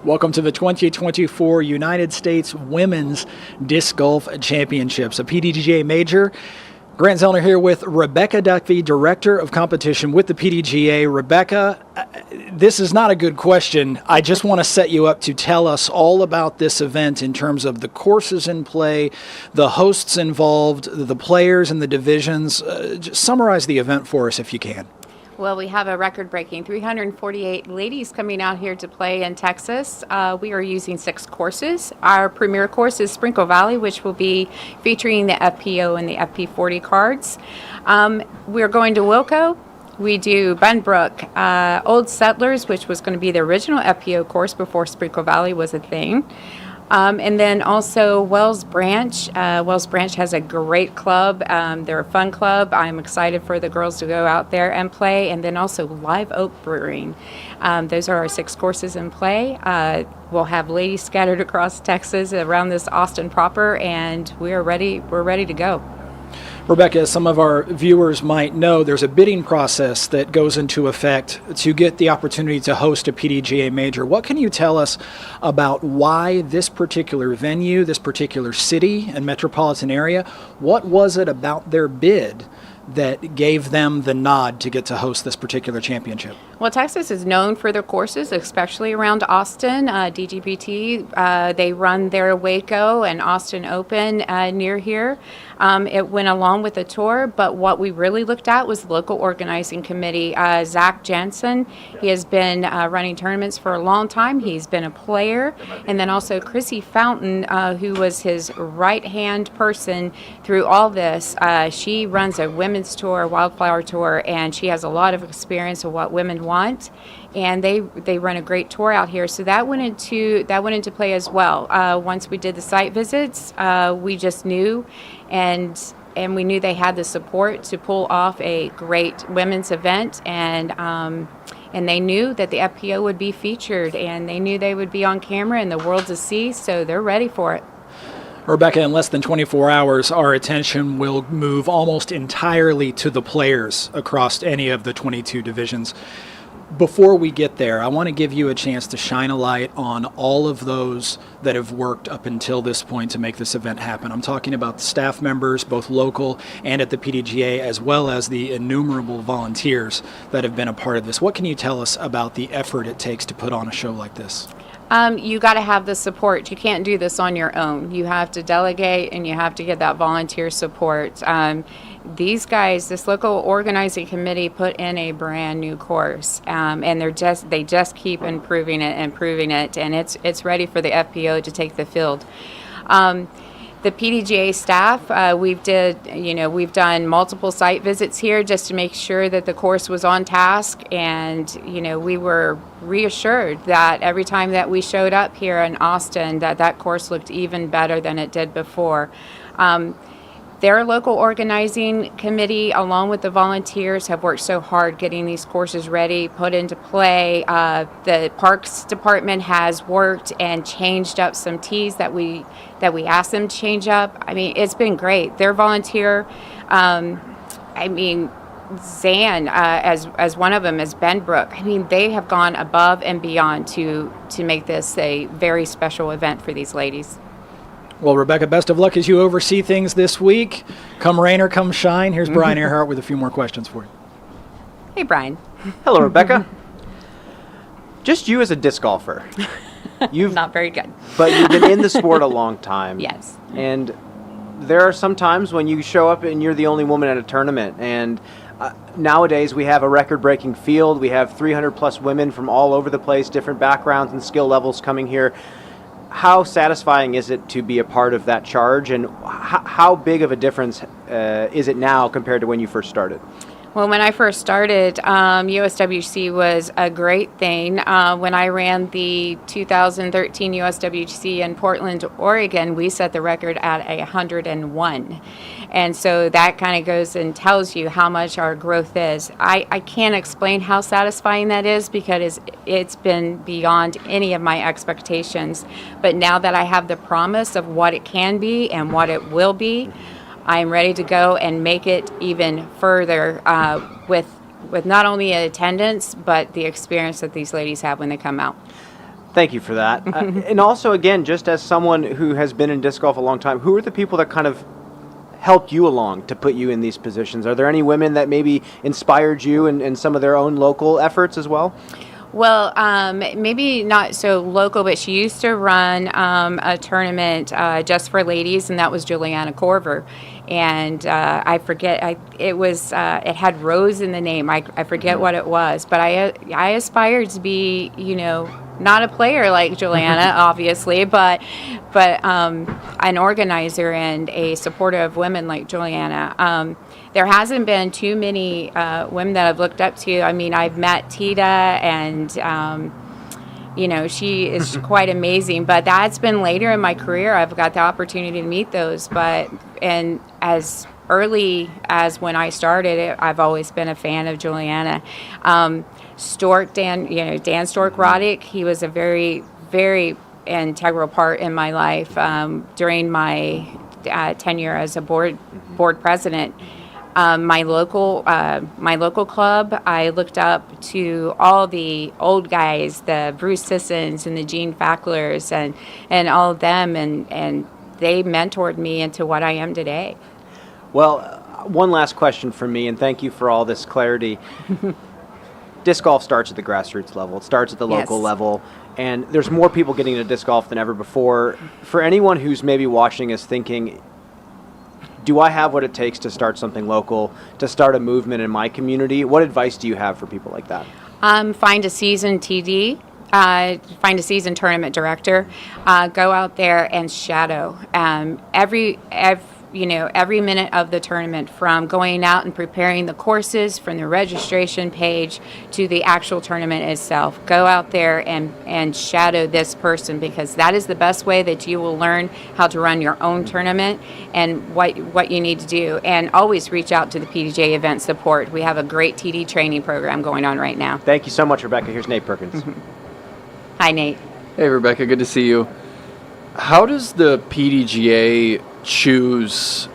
Welcome to the 2024 United States Women's Disc Golf Championships, a PDGA major. Grant Zellner here with Rebecca Duffy, Director of Competition with the PDGA. Rebecca, this is not a good question. I just want to set you up to tell us all about this event in terms of the courses in play, the hosts involved, the players and the divisions. Just summarize the event for us if you can. Well, we have a record-breaking 348 ladies coming out here to play in Texas. We are using 6 courses. Our premier course is Sprinkle Valley, which will be featuring the FPO and the FP40 cards. We're going to Wilco. We do Benbrook, Old Settlers, which was going to be the original FPO course before Sprinkle Valley was a thing. And then also Wells Branch. Wells Branch has a great club. They're a fun club. I'm excited for the girls to go out there and play. And then also Live Oak Brewing. Those are our 6 courses in play. We'll have ladies scattered across Texas around this Austin proper, and we're ready to go. Rebecca, as some of our viewers might know, there's a bidding process that goes into effect to get the opportunity to host a PDGA major. What can you tell us about why this particular venue, this particular city and metropolitan area, what was it about their bid that gave them the nod to get to host this particular championship? Well, Texas is known for their courses, especially around Austin. DGPT, they run their Waco and Austin Open near here. It went along with the tour, but what we really looked at was the local organizing committee. Zach Jensen, he has been running tournaments for a long time. He's been a player. And then also Chrissy Fountain, who was his right-hand person through all this. She runs a women's tour, Wildflower Tour, and she has a lot of experience of what women want. And they run a great tour out here, so that went into play as well. Once we did the site visits, we just knew, and we knew they had the support to pull off a great women's event, and they knew that the FPO would be featured, and they knew they would be on camera and the world to see, so they're ready for it. Rebecca, in less than 24 hours, our attention will move almost entirely to the players across any of the 22 divisions. Before we get there, I want to give you a chance to shine a light on all of those that have worked up until this point to make this event happen. I'm talking about the staff members, both local and at the PDGA, as well as the innumerable volunteers that have been a part of this. What can you tell us about the effort it takes to put on a show like this? You got to have the support. You can't do this on your own. You have to delegate, and you have to get that volunteer support. These guys, this local organizing committee, put in a brand new course, and they just keep improving it, and it's ready for the FPO to take the field. The PDGA staff, we've done multiple site visits here just to make sure that the course was on task, and we were reassured that every time that we showed up here in Austin that course looked even better than it did before. Their local organizing committee, along with the volunteers, have worked so hard getting these courses ready, put into play. The Parks Department has worked and changed up some tees that we asked them to change up. I mean, it's been great. Their volunteer, Zan, as one of them, as Benbrook. I mean, they have gone above and beyond to make this a very special event for these ladies. Well, Rebecca, best of luck as you oversee things this week. Come rain or come shine. Here's Brian Earhart with a few more questions for you. Hey, Brian. Hello, Rebecca. Just you as a disc golfer. You've not very good. But you've been in the sport a long time. Yes. And there are some times when you show up and you're the only woman at a tournament. And nowadays we have a record-breaking field. We have 300-plus women from all over the place, different backgrounds and skill levels coming here. How satisfying is it to be a part of that charge, and how big of a difference is it now compared to when you first started? Well, when I first started, USWDGC was a great thing. When I ran the 2013 USWDGC in Portland, Oregon, we set the record at 101. And so that kind of goes and tells you how much our growth is. I can't explain how satisfying that is because it's been beyond any of my expectations. But now that I have the promise of what it can be and what it will be, I'm ready to go and make it even further with not only attendance, but the experience that these ladies have when they come out. Thank you for that. And also, again, just as someone who has been in disc golf a long time, who are the people that kind of helped you along to put you in these positions? Are there any women that maybe inspired you in some of their own local efforts as well? Well, maybe not so local, but she used to run a tournament just for ladies, and that was Juliana Corver. And I forget, it had Rose in the name. I forget what it was, but I aspired to be, not a player like Juliana, obviously, but an organizer and a supporter of women like Juliana. There hasn't been too many women that I've looked up to. I mean, I've met Tita, and she is quite amazing. But that's been later in my career. I've got the opportunity to meet those. And as early as when I started, I've always been a fan of Juliana. Stork, Dan Stork Roddick, he was a very, very integral part in my life during my tenure as a board president. My local club, I looked up to all the old guys, the Bruce Sissons and the Gene Facklers and all of them, and they mentored me into what I am today. Well, one last question for me, and thank you for all this clarity. Disc golf starts at the grassroots level. It starts at the local level, and there's more people getting into disc golf than ever before. For anyone who's maybe watching us thinking, do I have what it takes to start something local, to start a movement in my community? What advice do you have for people like that? Find a seasoned TD. Find a seasoned tournament director. Go out there and shadow. Every minute of the tournament, from going out and preparing the courses, from the registration page to the actual tournament itself. Go out there and shadow this person, because that is the best way that you will learn how to run your own tournament and what you need to do. And always reach out to the PDJ Event Support. We have a great TD training program going on right now. Thank you so much, Rebecca. Here's Nate Perkins. Hi, Nate. Hey, Rebecca. Good to see you. How does the PDGA choose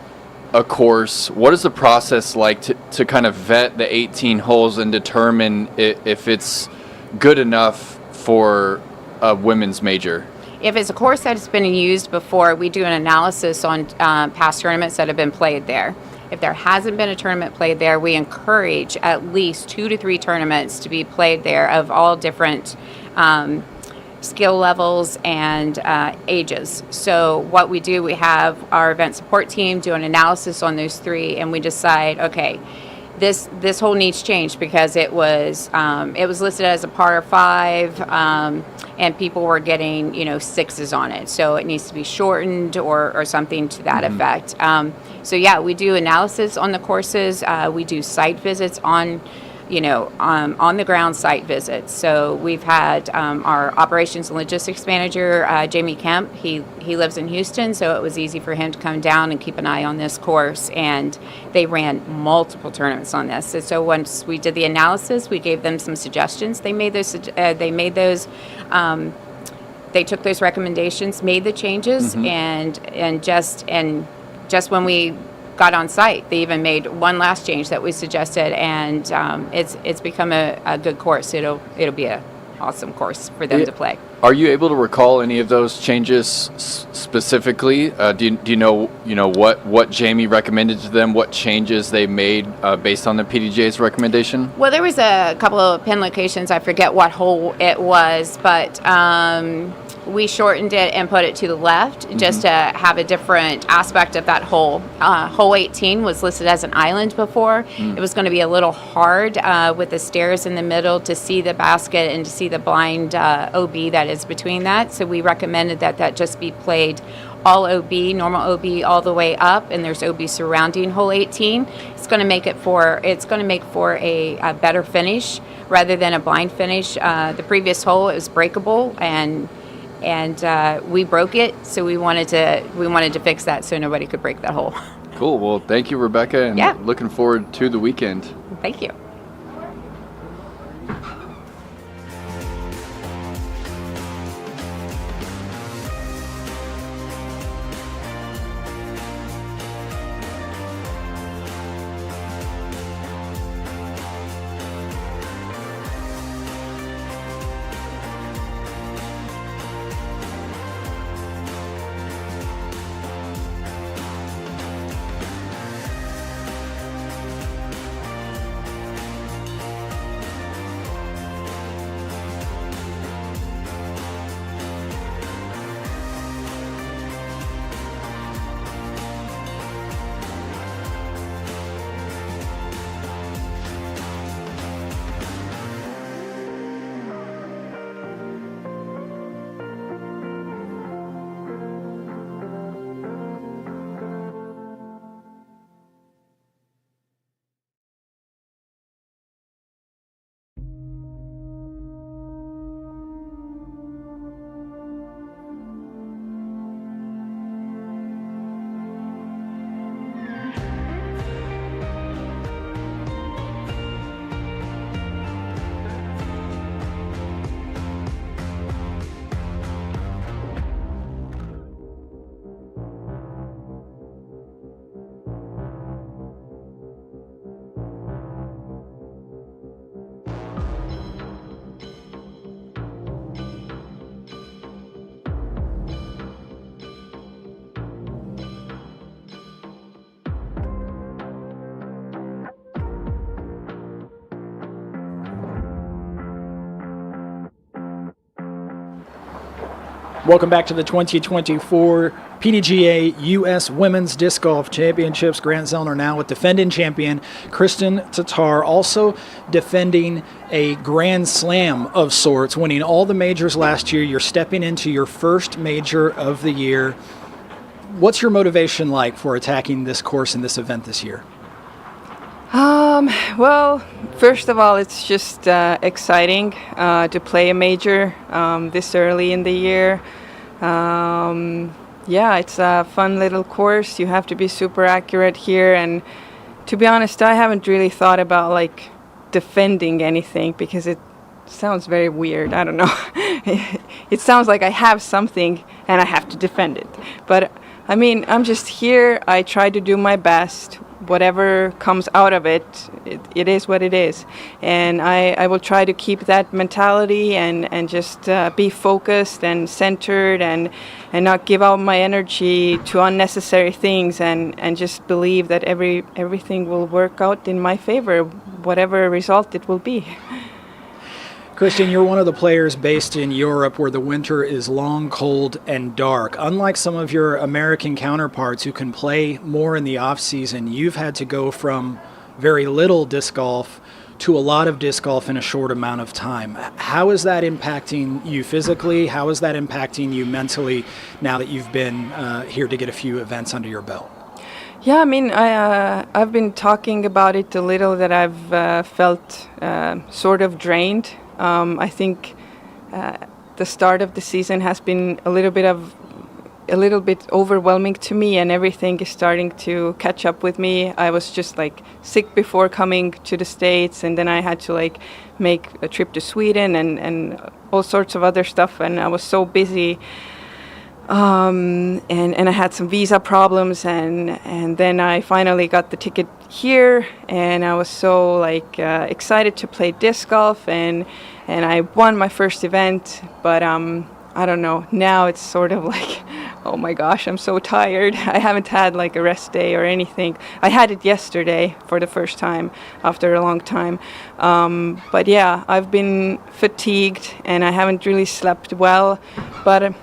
a course? What is the process like to kind of vet the 18 holes and determine if it's good enough for a women's major? If it's a course that's been used before, we do an analysis on past tournaments that have been played there. If there hasn't been a tournament played there, we encourage at least 2 to 3 tournaments to be played there of all different skill levels and ages. So what we do, we have our event support team do an analysis on those 3, and we decide, okay, this hole needs changed because it was listed as a par 5, and people were getting 6s on it, so it needs to be shortened or something to that effect. So yeah, we do analysis on the courses. We do site visits on the ground site visits. So we've had our operations and logistics manager, Jamie Kemp. He lives in Houston, so it was easy for him to come down and keep an eye on this course. And they ran multiple tournaments on this. So once we did the analysis, we gave them some suggestions. They took those recommendations, made the changes, and just when we got on site, they even made one last change that we suggested, and it's become a good course. It'll be a awesome course for them to play. Are you able to recall any of those changes specifically? Do you know what Jamie recommended to them? What changes they made based on the PDGA's recommendation? Well, there was a couple of pin locations. I forget what hole it was, but we shortened it and put it to the left just to have a different aspect of that hole. Hole 18 was listed as an island before. It was going to be a little hard with the stairs in the middle to see the basket and to see the blind OB that is between that. So we recommended that just be played all OB, normal OB all the way up, and there's OB surrounding hole 18. It's going to make for a better finish rather than a blind finish. The previous hole, it was breakable, and we broke it, so we wanted to fix that so nobody could break that hole. Cool. Well, thank you, Rebecca, and looking forward to the weekend. Thank you. Welcome back to the 2024 PDGA U.S. Women's Disc Golf Championships. Grant Zellner now with defending champion Kristen Tatar, also defending a Grand Slam of sorts, winning all the majors last year. You're stepping into your first major of the year. What's your motivation like for attacking this course and this event this year? Well, first of all, it's just exciting to play a major this early in the year. Yeah, it's a fun little course. You have to be super accurate here, and to be honest, I haven't really thought about like defending anything because it sounds very weird. I don't know. It sounds like I have something and I have to defend it. But I mean, I'm just here. I try to do my best. Whatever comes out of it, it is what it is. And I will try to keep that mentality and just be focused and centered and not give out my energy to unnecessary things and just believe that everything will work out in my favor, whatever result it will be. Kristen, you're one of the players based in Europe where the winter is long, cold, and dark. Unlike some of your American counterparts who can play more in the off-season, you've had to go from very little disc golf to a lot of disc golf in a short amount of time. How is that impacting you physically? How is that impacting you mentally now that you've been here to get a few events under your belt? Yeah, I mean, I've been talking about it a little, that I've felt sort of drained. I think the start of the season has been a little bit overwhelming to me, and everything is starting to catch up with me. I was just like sick before coming to the States, and then I had to like make a trip to Sweden and all sorts of other stuff, and I was so busy. And I had some visa problems, and then I finally got the ticket here, and I was so like excited to play disc golf, and I won my first event, but I don't know, now it's sort of like, oh my gosh, I'm so tired. I haven't had like a rest day or anything. I had it yesterday for the first time after a long time, but yeah, I've been fatigued and I haven't really slept well, but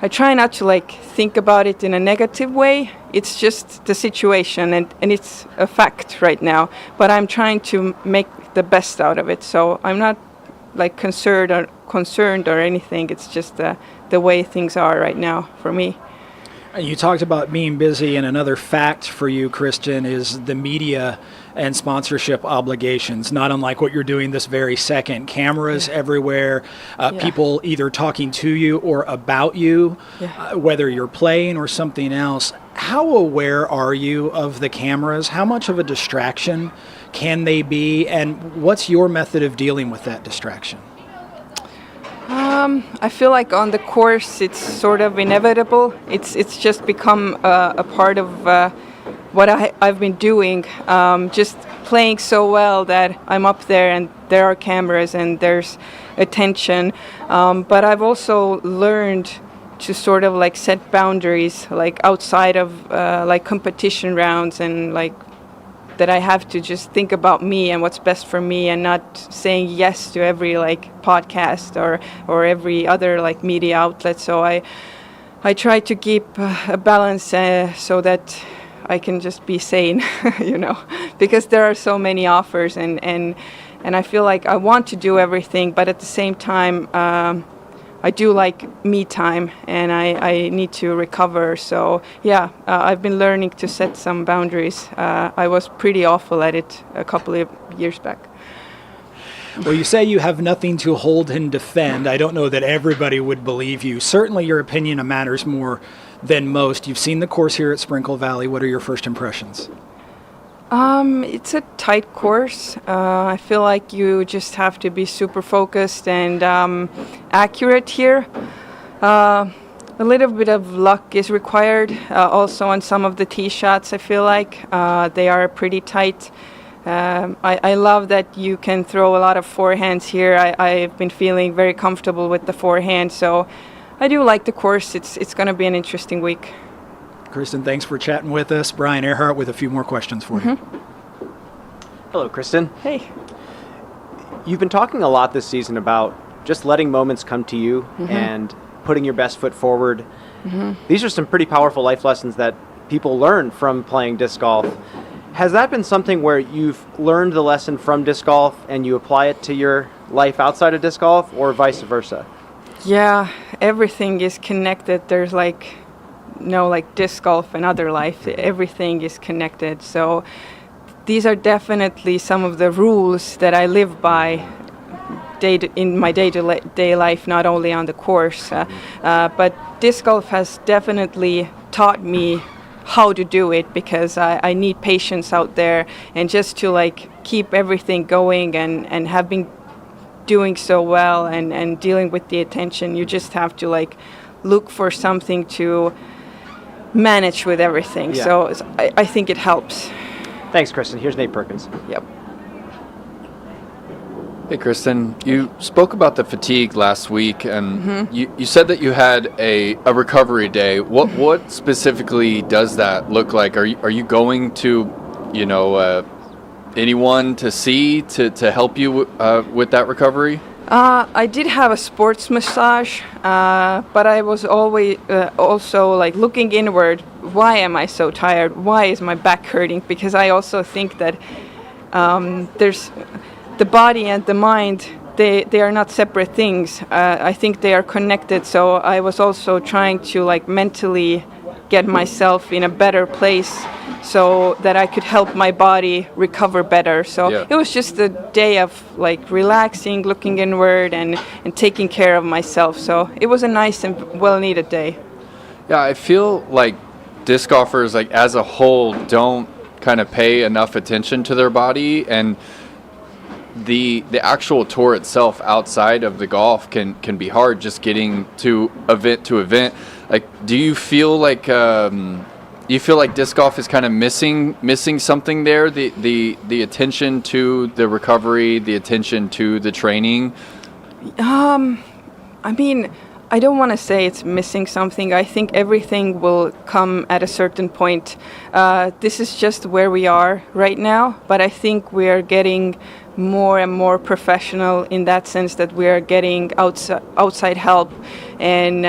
I try not to like think about it in a negative way. It's just the situation, and it's a fact right now. But I'm trying to make the best out of it. So I'm not like concerned or anything. It's just the way things are right now for me. You talked about being busy, and another fact for you, Kristen, is the media and sponsorship obligations, not unlike what you're doing this very second. Cameras everywhere, people either talking to you or about you, whether you're playing or something else. How aware are you of the cameras? How much of a distraction can they be? And what's your method of dealing with that distraction? I feel like on the course it's sort of inevitable. It's just become a part of what I've been doing, just playing so well that I'm up there and there are cameras and there's attention. But I've also learned to sort of like set boundaries, like outside of like competition rounds, and like that I have to just think about me and what's best for me, and not saying yes to every like podcast or every other like media outlet. So I try to keep a balance so that I can just be sane, you know, because there are so many offers, and I feel like I want to do everything, but at the same time I do like me time, and I need to recover. So yeah, I've been learning to set some boundaries. I was pretty awful at it a couple of years back. Well, you say you have nothing to hold and defend. I don't know that everybody would believe you. Certainly your opinion matters more than most. You've seen the course here at Sprinkle Valley. What are your first impressions? It's a tight course. I feel like you just have to be super focused and accurate here. A little bit of luck is required. Also on some of the tee shots, I feel like they are pretty tight. I love that you can throw a lot of forehands here. I've been feeling very comfortable with the forehand, so I do like the course. It's going to be an interesting week. Kristen, thanks for chatting with us. Brian Earhart with a few more questions for you. Hello, Kristen. Hey. You've been talking a lot this season about just letting moments come to you and putting your best foot forward. These are some pretty powerful life lessons that people learn from playing disc golf. Has that been something where you've learned the lesson from disc golf and you apply it to your life outside of disc golf, or vice versa? Yeah, everything is connected. There's like no like disc golf and other life. Everything is connected. So these are definitely some of the rules that I live by in my day-to-day life, not only on the course. But disc golf has definitely taught me how to do it, because I need patience out there, and just to like keep everything going and have been doing so well and dealing with the attention, you just have to like look for something to manage with everything. Yeah. So I think it helps. Thanks, Kristen. Here's Nate Perkins. Yep. Hey, Kristen, you spoke about the fatigue last week, and you said that you had a recovery day. What specifically does that look like? Are you going to, anyone to see to help you with that recovery? I did have a sports massage, but I was always also like looking inward. Why am I so tired? Why is my back hurting? Because I also think that there's the body and the mind, they are not separate things. I think they are connected. So I was also trying to like mentally get myself in a better place so that I could help my body recover better. So It was just a day of like relaxing, looking inward and taking care of myself. So it was a nice and well-needed day. Yeah, I feel like disc golfers, like as a whole, don't kind of pay enough attention to their body, and the actual tour itself outside of the golf can be hard, just getting to event. Like, do you feel like disc golf is kind of missing something there? The attention to the recovery, the attention to the training. I mean, I don't want to say it's missing something. I think everything will come at a certain point. This is just where we are right now, but I think we are getting more and more professional in that sense that we are getting outside help, and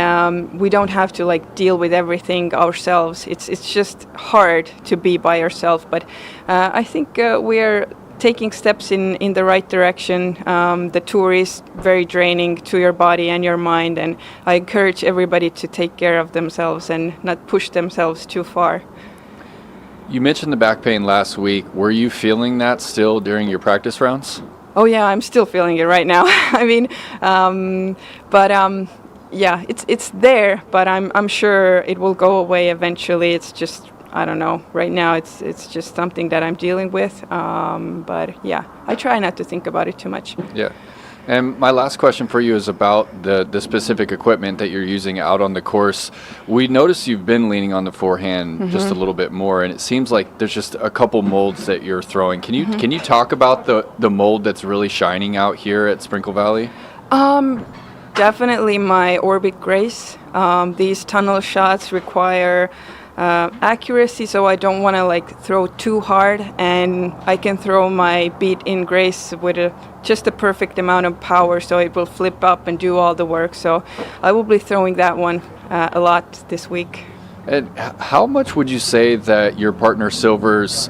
we don't have to like deal with everything ourselves. It's just hard to be by ourselves, but I think we are taking steps in the right direction. The tour is very draining to your body and your mind, and I encourage everybody to take care of themselves and not push themselves too far. You mentioned the back pain last week. Were you feeling that still during your practice rounds? Oh yeah, I'm still feeling it right now. I mean, yeah, it's there, but I'm sure it will go away eventually. It's just, I don't know. Right now, it's just something that I'm dealing with. But yeah, I try not to think about it too much. Yeah. And my last question for you is about the specific equipment that you're using out on the course. We noticed you've been leaning on the forehand just a little bit more, and it seems like there's just a couple molds that you're throwing. Can you talk about the mold that's really shining out here at Sprinkle Valley? Definitely my Orbit Grace. These tunnel shots require accuracy, so I don't want to like throw too hard, and I can throw my beat in Grace with just the perfect amount of power, so it will flip up and do all the work. So I will be throwing that one a lot this week. And how much would you say that your partner Silver's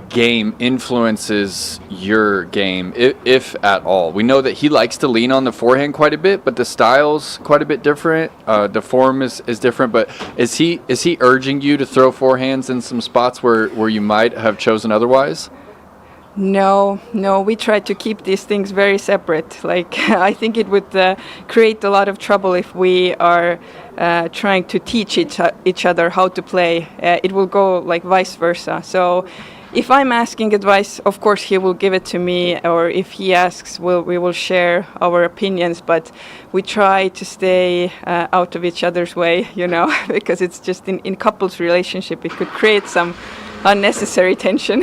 game influences your game, if at all? We know that he likes to lean on the forehand quite a bit, but the style's quite a bit different. The form is different, but is he urging you to throw forehands in some spots where you might have chosen otherwise? No, we try to keep these things very separate. Like, I think it would create a lot of trouble if we are trying to teach each other how to play. It will go like vice versa. So if I'm asking advice, of course he will give it to me, or if he asks, we will share our opinions, but we try to stay out of each other's way, because it's just in couples relationship, it could create some unnecessary tension.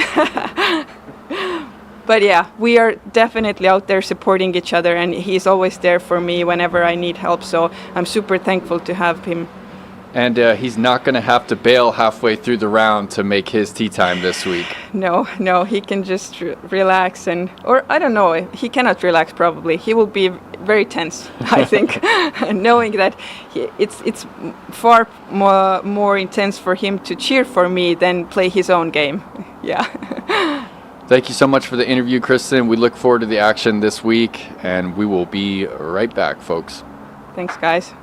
But yeah, we are definitely out there supporting each other, and he's always there for me whenever I need help, so I'm super thankful to have him. And he's not going to have to bail halfway through the round to make his tee time this week. No, he can just relax or I don't know, he cannot relax probably. He will be very tense, I think, knowing that it's far more intense for him to cheer for me than play his own game. Yeah. Thank you so much for the interview, Kristen. We look forward to the action this week, and we will be right back, folks. Thanks, guys.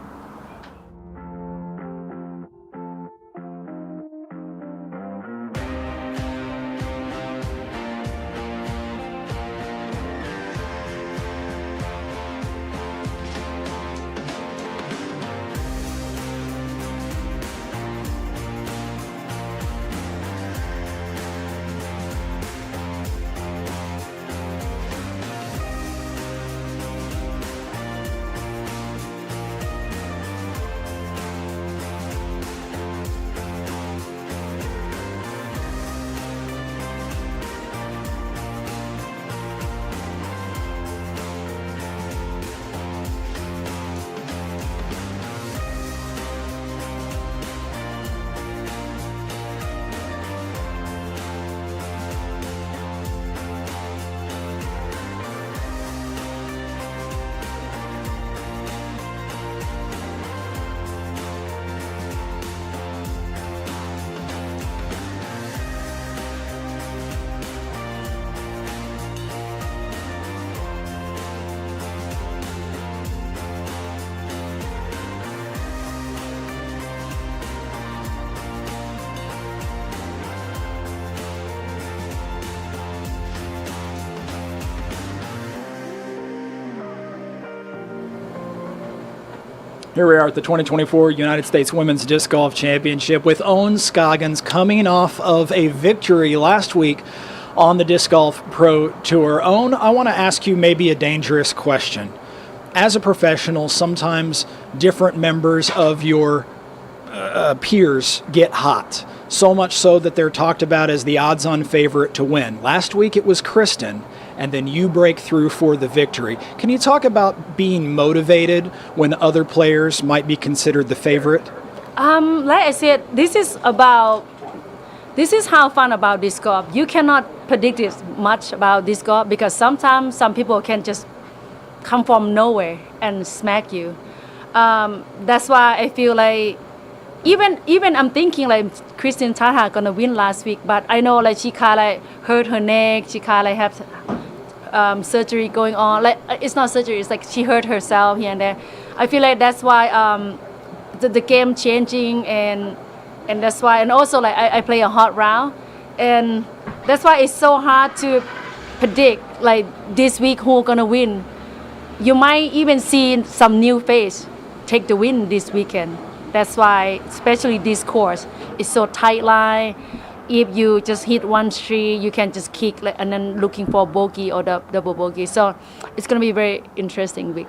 Here we are at the 2024 United States Women's Disc Golf Championship with Ohn Scoggins coming off of a victory last week on the Disc Golf Pro Tour. Ohn, I want to ask you maybe a dangerous question. As a professional, sometimes different members of your peers get hot, so much so that they're talked about as the odds-on favorite to win. Last week it was Kristen, and then you break through for the victory. Can you talk about being motivated when other players might be considered the favorite? Like I said, this is how fun about disc golf. You cannot predict it much about disc golf because sometimes some people can just come from nowhere and smack you. That's why I feel like even I'm thinking like Kristen Taha gonna win last week, but I know like she kind of like hurt her neck. She kind of like have surgery going on. Like it's not surgery. It's like she hurt herself here and there. I feel like that's why the game changing and that's why. And also like I play a hot round, and that's why it's so hard to predict like this week who's gonna win. You might even see some new face take the win this weekend. That's why, especially this course, it's so tight line. If you just hit one tree, you can just kick and then looking for bogey or the double bogey. So it's going to be a very interesting week.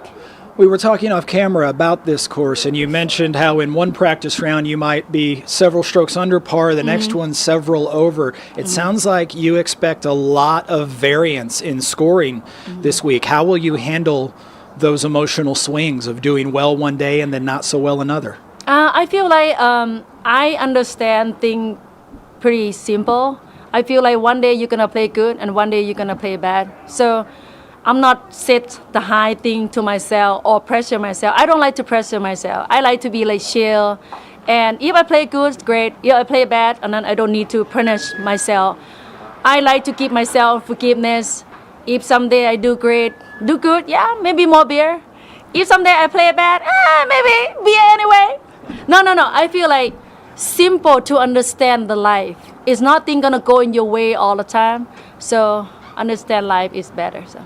We were talking off camera about this course, and you mentioned how in one practice round you might be several strokes under par, the next one several over. It sounds like you expect a lot of variance in scoring this week. How will you handle those emotional swings of doing well one day and then not so well another? I feel like I understand things pretty simple. I feel like one day you're going to play good and one day you're going to play bad. So I'm not set the high thing to myself or pressure myself. I don't like to pressure myself. I like to be like chill. And if I play good, great. If I play bad, and then I don't need to punish myself. I like to give myself forgiveness. If someday I do great, do good, yeah, maybe more beer. If someday I play bad, maybe beer anyway. No. I feel like simple to understand the life. It's nothing gonna go in your way all the time. So understand life is better. So.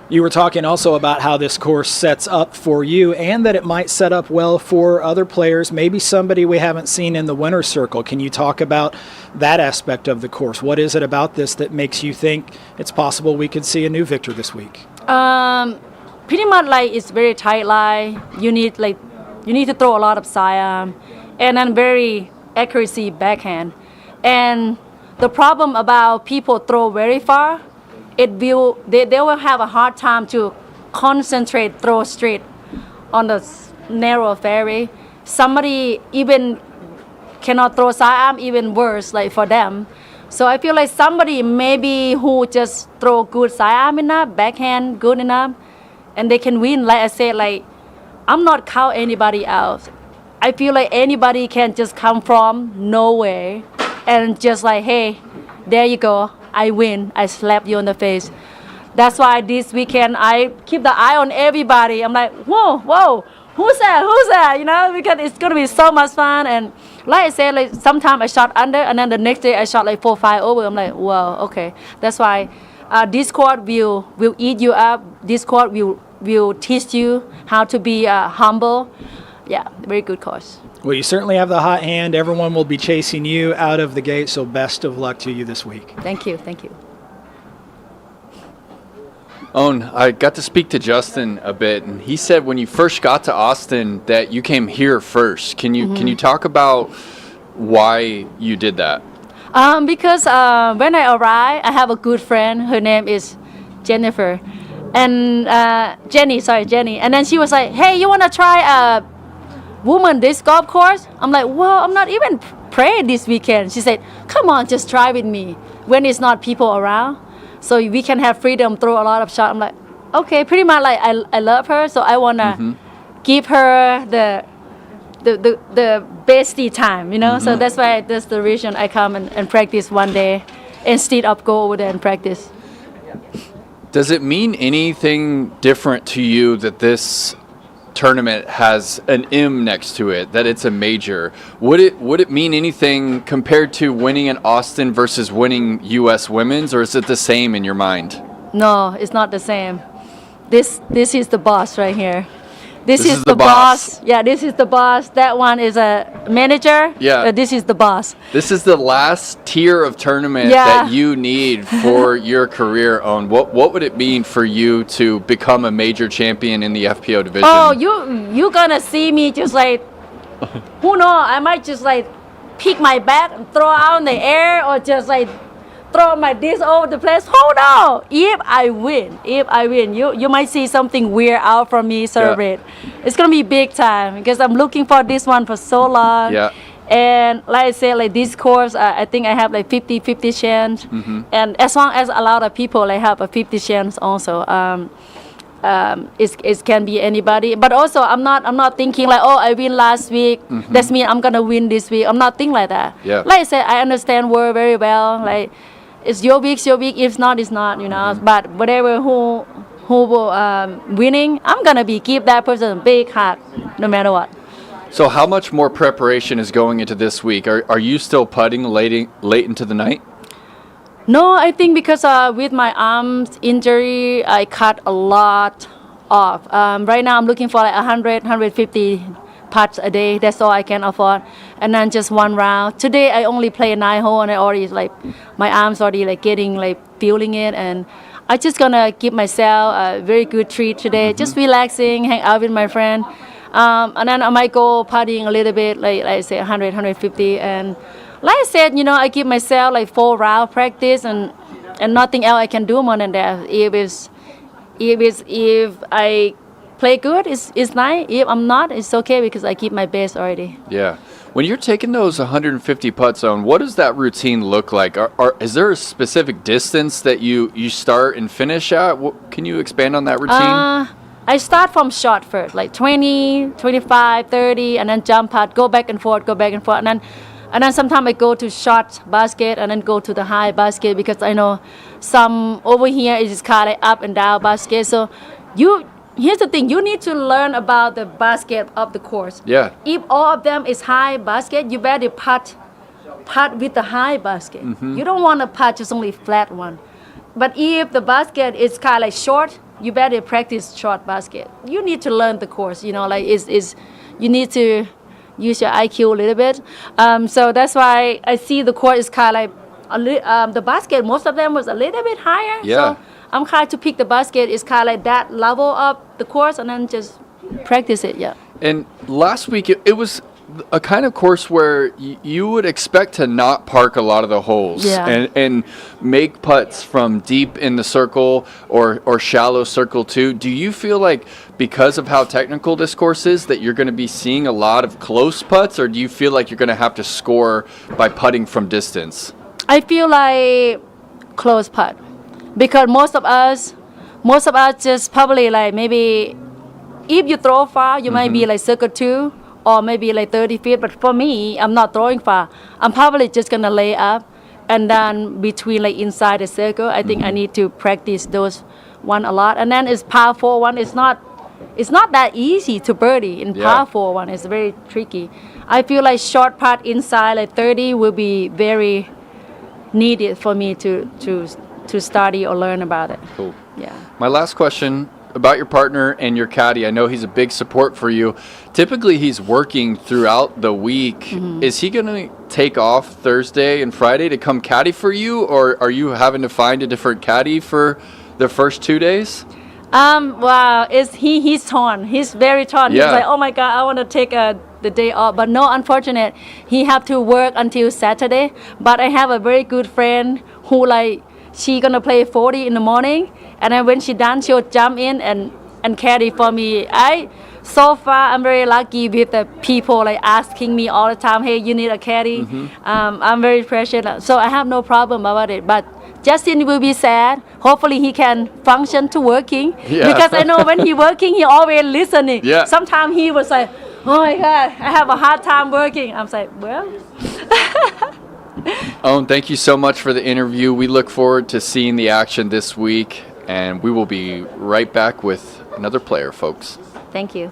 You were talking also about how this course sets up for you and that it might set up well for other players, maybe somebody we haven't seen in the winner's circle. Can you talk about that aspect of the course? What is it about this that makes you think it's possible we could see a new victor this week? Pretty much like it's very tight line. You need to throw a lot of side and then very accuracy backhand. And the problem about people throw very far, they will have a hard time to concentrate, throw straight on the narrow fairway. somebody even cannot throw sidearm, even worse, like for them. So I feel like somebody maybe who just throw good sidearm enough, backhand good enough, and they can win. Like I said, like I'm not count anybody else. I feel like anybody can just come from nowhere and just like, hey, there you go, I win, I slap you in the face. That's why this weekend I keep the eye on everybody. I'm like, whoa, who's that? You know, because it's gonna be so much fun. And like I said, like sometimes I shot under, and then the next day I shot like 4-5 over. I'm like, wow, okay. That's why this court will eat you up. This court will teach you how to be humble. Yeah, very good course. Well, you certainly have the hot hand. Everyone will be chasing you out of the gate, so best of luck to you this week. Thank you. Ohn, I got to speak to Justin a bit, and he said when you first got to Austin that you came here first. Can you talk about why you did that? Because when I arrived, I have a good friend. Her name is Jennifer, and Jenny. And then she was like, "Hey, you wanna try a woman disc golf course?" I'm like, "Well, I'm not even praying this weekend." She said, "Come on, just try with me when it's not people around, so we can have freedom, throw a lot of shots." I'm like, okay, pretty much like I love her, so I wanna give her the bestie time, you know. So that's the reason I come and practice one day instead of go over there and practice. Does it mean anything different to you that this tournament has an M next to it, that it's a major? Would it mean anything compared to winning in Austin versus winning U.S. Women's, or is it the same in your mind? No, it's not the same. This is the boss right here. This This is is the the boss. boss. Yeah, this is the boss. That one is a manager. Yeah. This is the boss. This is the last tier of tournament Yeah. that you need for your career, Ohn. What would it mean for you to become a major champion in the FPO division? Oh, you gonna see me just like, who know? I might just like pick my bat and throw out in the air, or just like throw my disc over the place. Hold on. If I win, you might see something weird out from me celebrate. It's gonna be big time because I'm looking for this one for so long. Yeah. And like I said, like this course, I think I have like 50-50 chance. And as long as a lot of people, I have a 50 chance also. It can be anybody, but also I'm not thinking like, oh, I win last week, that's mean I'm gonna win this week. I'm not thinking like that. Yeah. Like I said, I understand world very well. Like it's your week. If not, it's not. You know. But whatever who winning, I'm gonna give that person a big hug, no matter what. So how much more preparation is going into this week? Are you still putting late into the night? No, I think because with my arms injury, I cut a lot off. Right now, I'm looking for like 150 putts a day. That's all I can afford. And then just one round. Today, I only play 9 hole, and I already like my arms already like getting like feeling it. And I just gonna give myself a very good treat today. Just relaxing, hang out with my friend. And then I might go partying a little bit, like I say 100, 150. And like I said, you know, I give myself like 4 round practice and nothing else I can do more than that. If I play good, it's nice. If I'm not, it's okay because I keep my best already. Yeah. When you're taking those 150 putts on, what does that routine look like? Is there a specific distance that you start and finish at? Can you expand on that routine? I start from short first, like 20, 25, 30, and then jump putt, go back and forth, and then sometimes I go to short basket and then go to the high basket because I know some over here is kind of up and down basket. So here's the thing, you need to learn about the basket of the course. Yeah. If all of them is high basket, you better putt with the high basket. You don't want to putt just only flat one. But if the basket is kind of like short, you better practice short basket. You need to learn the course, you know, like you need to use your IQ a little bit. So that's why I see the course is kind of like the basket, most of them was a little bit higher. Yeah. So I'm trying to pick the basket is kind of like that level of the course and then just practice it, yeah. And last week, it was a kind of course where you would expect to not park a lot of the holes and make putts from deep in the circle or shallow circle too. Do you feel like because of how technical this course is that you're going to be seeing a lot of close putts, or do you feel like you're going to have to score by putting from distance? I feel like close putt because most of us just probably like maybe if you throw far, you might be like circle 2 or maybe like 30 feet. But for me, I'm not throwing far. I'm probably just gonna lay up and then between like inside the circle. I think I need to practice those one a lot. And then it's par 4 one. It's not that easy to birdie in par 4 one. It's very tricky. I feel like short putt inside like 30 will be very needed for me to study or learn about it. Cool. Yeah. My last question about your partner and your caddy. I know he's a big support for you. Typically, he's working throughout the week. Is he going to take off Thursday and Friday to come caddy for you, or are you having to find a different caddy for the first 2 days? Well, he's torn. He's very torn. Yeah. He's like, oh my God, I want to take the day off. But no, unfortunate. He have to work until Saturday. But I have a very good friend who like, she gonna play 40 in the morning. And then when she done, she'll jump in and caddy for me. So far, I'm very lucky with the people like asking me all the time, hey, you need a caddy? I'm very precious. So I have no problem about it. But Justin will be sad. Hopefully he can function to working. Yeah. Because I know when he working, he always listening. Yeah. Sometimes he was like, oh my God, I have a hard time working. I'm like, well. Ohn, thank you so much for the interview. We look forward to seeing the action this week, and we will be right back with another player, folks. Thank you.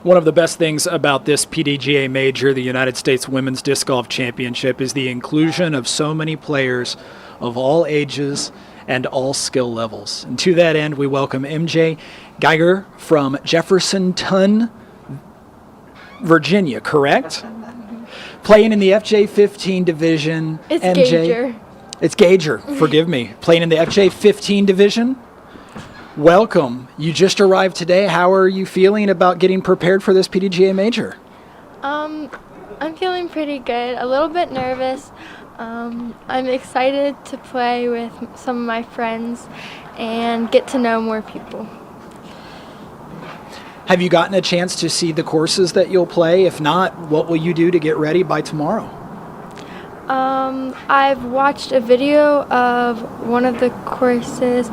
One of the best things about this PDGA major, the United States Women's Disc Golf Championship, is the inclusion of so many players of all ages and all skill levels. And to that end, we welcome MJ Geiger from Jeffersonton, Virginia, correct? Playing in the FJ15 division. It's MJ. Gager. It's Gager, forgive me. Playing in the FJ15 division. Welcome. You just arrived today. How are you feeling about getting prepared for this PDGA major? I'm feeling pretty good. A little bit nervous. I'm excited to play with some of my friends and get to know more people. Have you gotten a chance to see the courses that you'll play? If not, what will you do to get ready by tomorrow? I've watched a video of one of the courses,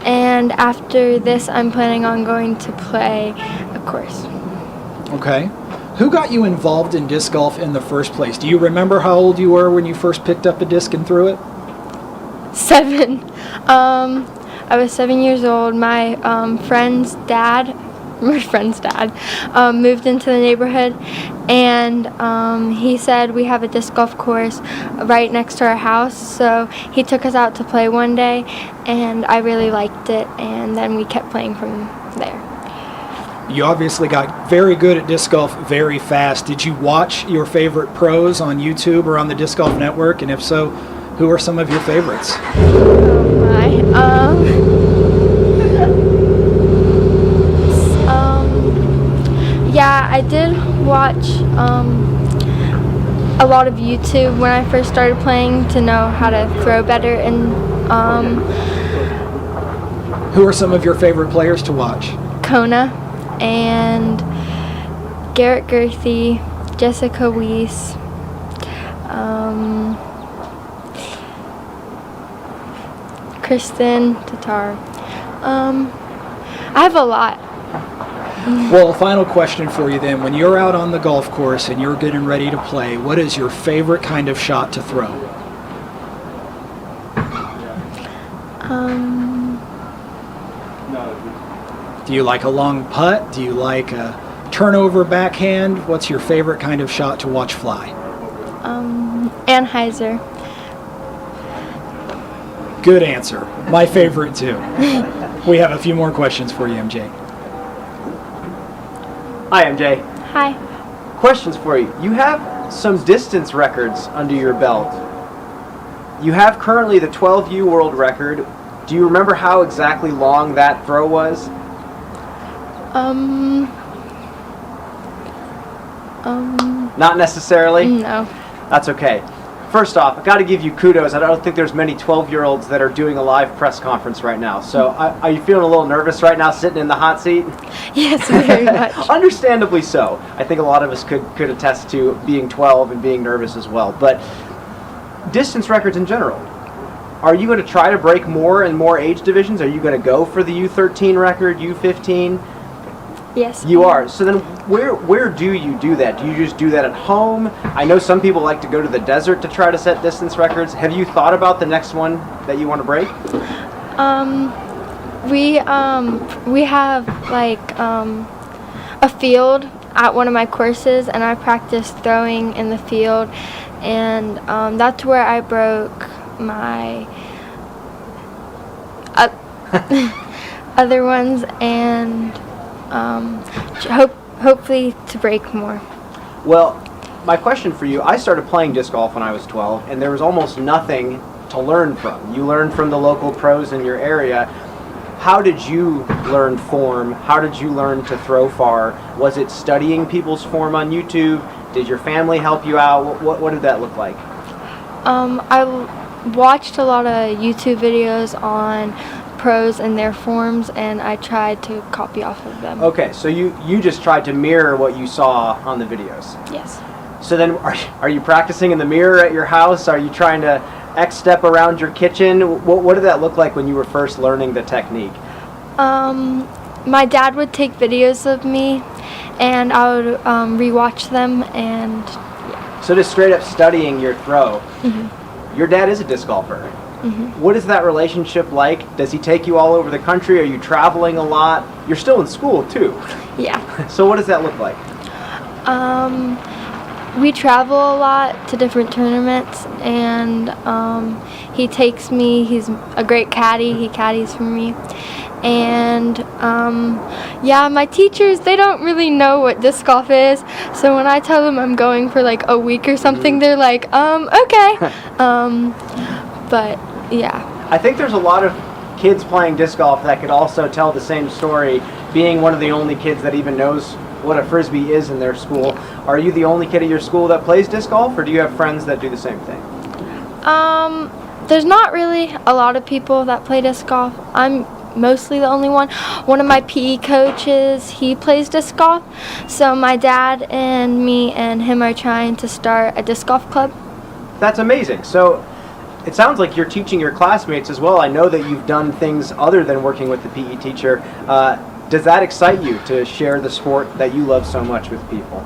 and after this I'm planning on going to play a course. Okay. Who got you involved in disc golf in the first place? Do you remember how old you were when you first picked up a disc and threw it? 7. I was 7 years old. My friend's dad moved into the neighborhood, and he said we have a disc golf course right next to our house, so he took us out to play one day, and I really liked it, and then we kept playing from there. You obviously got very good at disc golf very fast. Did you watch your favorite pros on YouTube or on the Disc Golf Network? And if so, who are some of your favorites? Oh my. Yeah, I did watch a lot of YouTube when I first started playing to know how to throw better. And Who are some of your favorite players to watch? Kona and Garrett Gerthy, Jessica Weiss, Kristen Tatar. I have a lot. Well, a final question for you then. When you're out on the golf course and you're getting ready to play, what is your favorite kind of shot to throw? Do you like a long putt? Do you like a turnover backhand? What's your favorite kind of shot to watch fly? Anheuser. Good answer. My favorite too. We have a few more questions for you, MJ. Hi, MJ. Hi. Questions for you. You have some distance records under your belt. You have currently the 12U world record. Do you remember how exactly long that throw was? Not necessarily? No. That's okay. First off, I got to give you kudos. I don't think there's many 12-year-olds that are doing a live press conference right now. So are you feeling a little nervous right now sitting in the hot seat? Yes, very much. Understandably so. I think a lot of us could attest to being 12 and being nervous as well. But distance records in general, are you going to try to break more and more age divisions? Are you going to go for the U13 record, U15? Yes. You are. So then where do you do that? Do you just do that at home? I know some people like to go to the desert to try to set distance records. Have you thought about the next one that you want to break? We have like a field at one of my courses, and I practice throwing in the field, and that's where I broke my other ones, and hopefully to break more. Well, my question for you, I started playing disc golf when I was 12, and there was almost nothing to learn from. You learned from the local pros in your area. How did you learn form? How did you learn to throw far? Was it studying people's form on YouTube? Did your family help you out? What did that look like? I watched a lot of YouTube videos on pros and their forms, and I tried to copy off of them. Okay, so you just tried to mirror what you saw on the videos. Yes. So then are you practicing in the mirror at your house? Are you trying to X-step around your kitchen? What did that look like when you were first learning the technique? My dad would take videos of me, and I would rewatch them, and yeah. So just straight up studying your throw. Mm-hmm. Your dad is a disc golfer. Mm-hmm. What is that relationship like? Does he take you all over the country? Are you traveling a lot? You're still in school too. Yeah. So what does that look like? We travel a lot to different tournaments, and he takes me. He's a great caddy. He caddies for me. And yeah, my teachers, they don't really know what disc golf is. So when I tell them I'm going for like a week or something, they're like, okay. But yeah. I think there's a lot of kids playing disc golf that could also tell the same story, being one of the only kids that even knows what a frisbee is in their school. Are you the only kid at your school that plays disc golf, or do you have friends that do the same thing? There's not really a lot of people that play disc golf. I'm mostly the only one. One of my PE coaches, he plays disc golf. So my dad and me and him are trying to start a disc golf club. That's amazing. So it sounds like you're teaching your classmates as well. I know that you've done things other than working with the PE teacher. Does that excite you to share the sport that you love so much with people?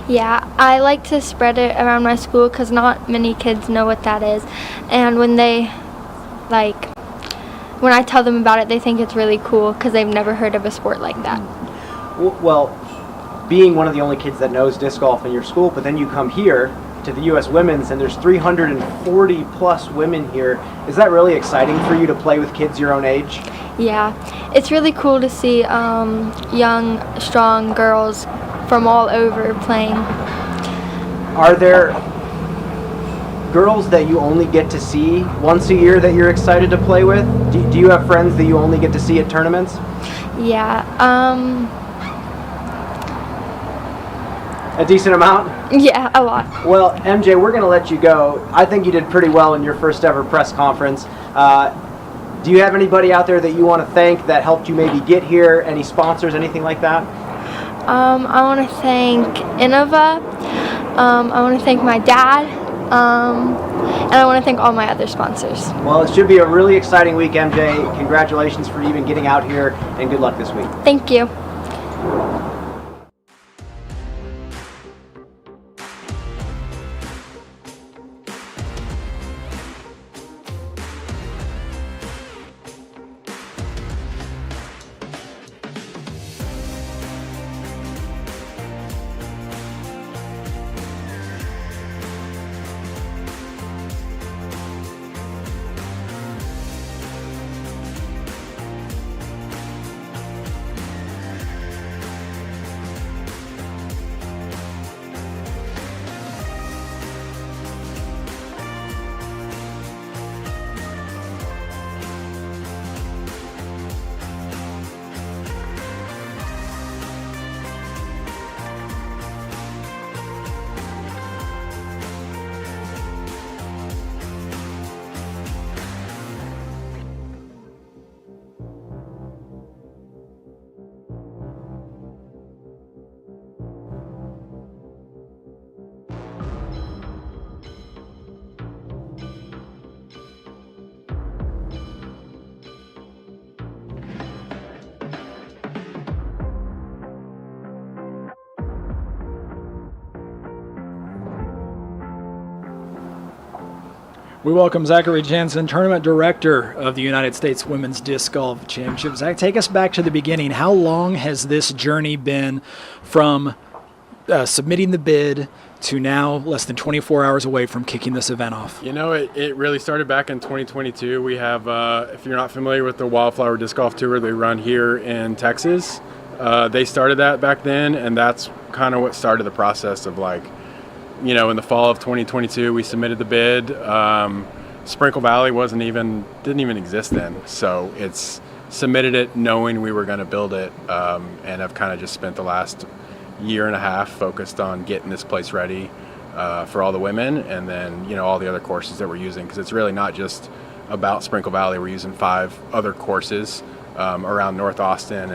Yeah, I like to spread it around my school because not many kids know what that is. And when I tell them about it, they think it's really cool because they've never heard of a sport like that. Well, being one of the only kids that knows disc golf in your school, but then you come here to the U.S. Women's, and there's 340 plus women here. Is that really exciting for you to play with kids your own age? Yeah, it's really cool to see young, strong girls from all over playing. Are there girls that you only get to see once a year that you're excited to play with? Do you have friends that you only get to see at tournaments? Yeah, A decent amount? yeah, a lot. Well, MJ, we're going to let you go. I think you did pretty well in your first ever press conference. Do you have anybody out there that you want to thank that helped you maybe get here? Any sponsors, anything like that? I want to thank Innova. I want to thank my dad. And I want to thank all my other sponsors. Well, it should be a really exciting week, MJ. Congratulations for even getting out here, and good luck this week. Thank you. We welcome Zachary Jansen, Tournament Director of the United States Women's Disc Golf Championship. Zach, take us back to the beginning. How long has this journey been from submitting the bid to now less than 24 hours away from kicking this event off? You know, it really started back in 2022. We have, if you're not familiar with the Wildflower Disc Golf Tour, they run here in Texas. They started that back then, and that's kind of what started the process of, like, you know, in the fall of 2022, we submitted the bid. Sprinkle Valley didn't even exist then. So it's submitted it knowing we were going to build it. And I've kind of just spent the last year and a half focused on getting this place ready for all the women, and then, you know, all the other courses that we're using, because it's really not just about Sprinkle Valley. We're using 5 other courses around North Austin,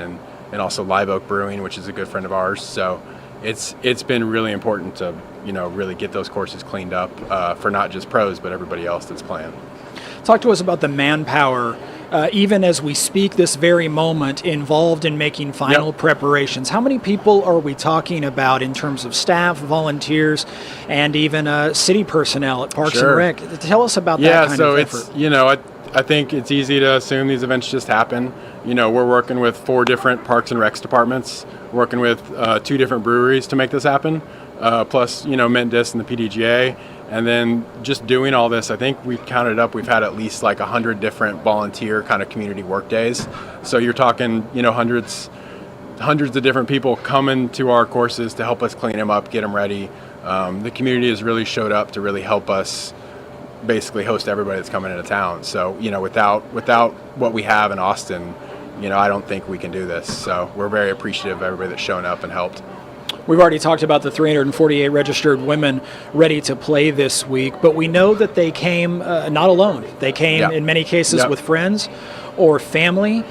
and also Live Oak Brewing, which is a good friend of ours. So it's been really important to, you know, really get those courses cleaned up for not just pros, but everybody else that's playing. Talk to us about the manpower, even as we speak this very moment, involved in making final preparations. How many people are we talking about in terms of staff, volunteers, and even city personnel at Parks and Rec? Tell us about that kind of effort. Yeah, so it's, you know, I think it's easy to assume these events just happen. You know, we're working with 4 different Parks and Recs departments, working with 2 different breweries to make this happen, plus, you know, Mint Disc and the PDGA. And then just doing all this, I think we counted up, we've had at least like 100 different volunteer kind of community work days. So you're talking, you know, hundreds of different people coming to our courses to help us clean them up, get them ready. The community has really showed up to really help us basically host everybody that's coming into town. So, you know, without what we have in Austin, you know, I don't think we can do this. So we're very appreciative of everybody that's shown up and helped. We've already talked about the 348 registered women ready to play this week, but we know that they came not alone. They came in many cases with friends or family.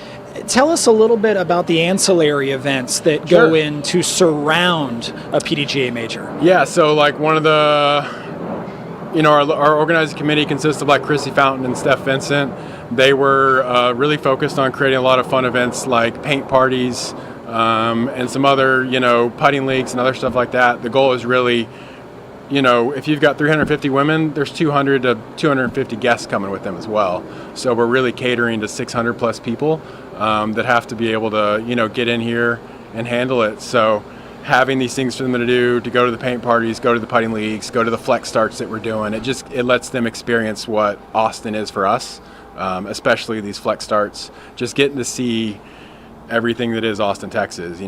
Tell us a little bit about the ancillary events that go in to surround a PDGA major. Yeah, so like one of the, you know, our organizing committee consists of like Chrissy Fountain and Steph Vincent. They were really focused on creating a lot of fun events like paint parties, and some other, you know, putting leagues and other stuff like that. The goal is really, you know, if you've got 350 women, there's 200 to 250 guests coming with them as well. So we're really catering to 600 plus people that have to be able to, you know, get in here and handle it. So having these things for them to do, to go to the paint parties, go to the putting leagues, go to the flex starts that we're doing, it lets them experience what Austin is for us. especially these flex starts. Just getting to see everything that is Austin, Texas.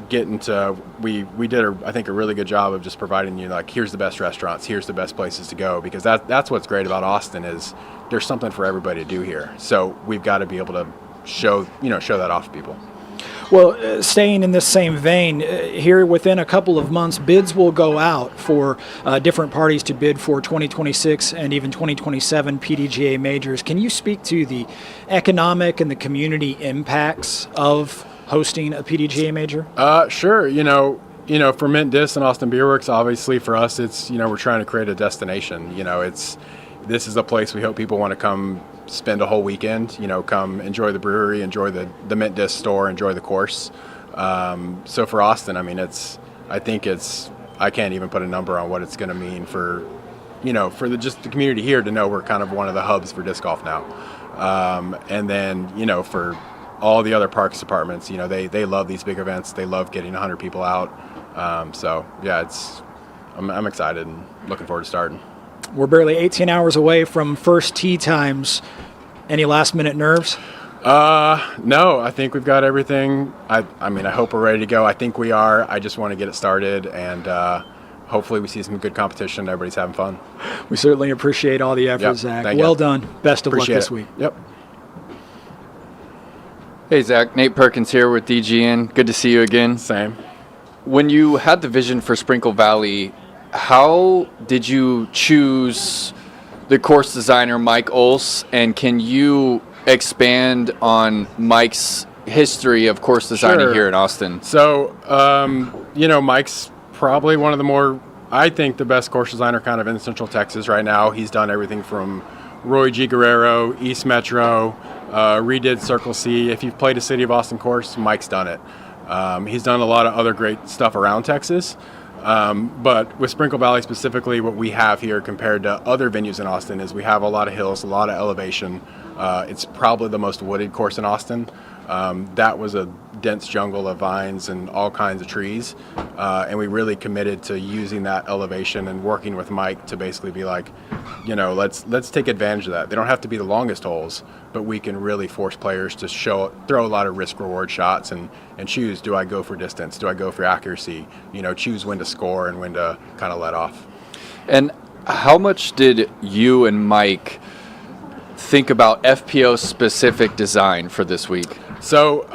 Getting to we did I think a really good job of just providing you like, here's the best restaurants, here's the best places to go, because that's what's great about Austin is there's something for everybody to do here. So we've got to be able to show that off to people. Well, staying in this same vein, here within a couple of months, bids will go out for different parties to bid for 2026 and even 2027 PDGA majors. Can you speak to the economic and the community impacts of hosting a PDGA major? Sure. For Mint Dis and Austin Beer Works, obviously for us, it's, we're trying to create a destination. This is a place we hope people want to come spend a whole weekend, come enjoy the brewery, enjoy the Mint Disc store, enjoy the course. So for Austin, I can't even put a number on what it's going to mean for just the community here to know we're kind of one of the hubs for disc golf now. And then, for all the other parks departments, they love these big events. They love getting 100 people out. So yeah, I'm excited and looking forward to starting. We're barely 18 hours away from first tee times. Any last minute nerves? No, I think we've got everything. I hope we're ready to go. I think we are. I just want to get it started, and hopefully we see some good competition. Everybody's having fun. We certainly appreciate all the effort, Yep, Zach. thank you. Well done. Best of Appreciate luck this it. week. Yep. Hey, Zach. Nate Perkins here with DGN. Good to see you again. Same. When you had the vision for Sprinkle Valley, how did you choose the course designer, Mike Olse, and can you expand on Mike's history of course designing Sure. here in Austin? So, Mike's probably one of the best course designer kind of in Central Texas right now. He's done everything from Roy G. Guerrero, East Metro, redid Circle C. If you've played a City of Austin course, Mike's done it. He's done a lot of other great stuff around Texas. But with Sprinkle Valley specifically, what we have here compared to other venues in Austin is we have a lot of hills, a lot of elevation. It's probably the most wooded course in Austin. That was a dense jungle of vines and all kinds of trees. And we really committed to using that elevation and working with Mike to basically be like, let's take advantage of that. They don't have to be the longest holes, but we can really force players to throw a lot of risk-reward shots and choose, do I go for distance? Do I go for accuracy? Choose when to score and when to kind of let off. And how much did you and Mike think about FPO specific design for this week? So,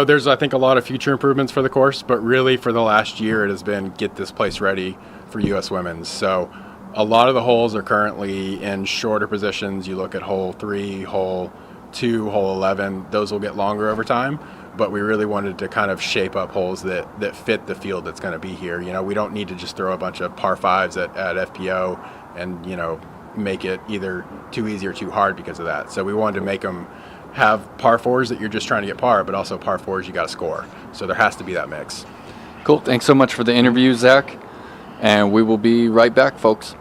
there's, I think, a lot of future improvements for the course, but really for the last year, it has been get this place ready for U.S. Women's. So a lot of the holes are currently in shorter positions. You look at hole 3, hole 2, hole 11, those will get longer over time. But we really wanted to kind of shape up holes that fit the field that's going to be here. We don't need to just throw a bunch of par 5s at FPO and, make it either too easy or too hard because of that. So we wanted to make them have par 4s that you're just trying to get par, but also par 4s you got to score. So there has to be that mix. Cool. Thanks so much for the interview, Zach. And we will be right back, folks.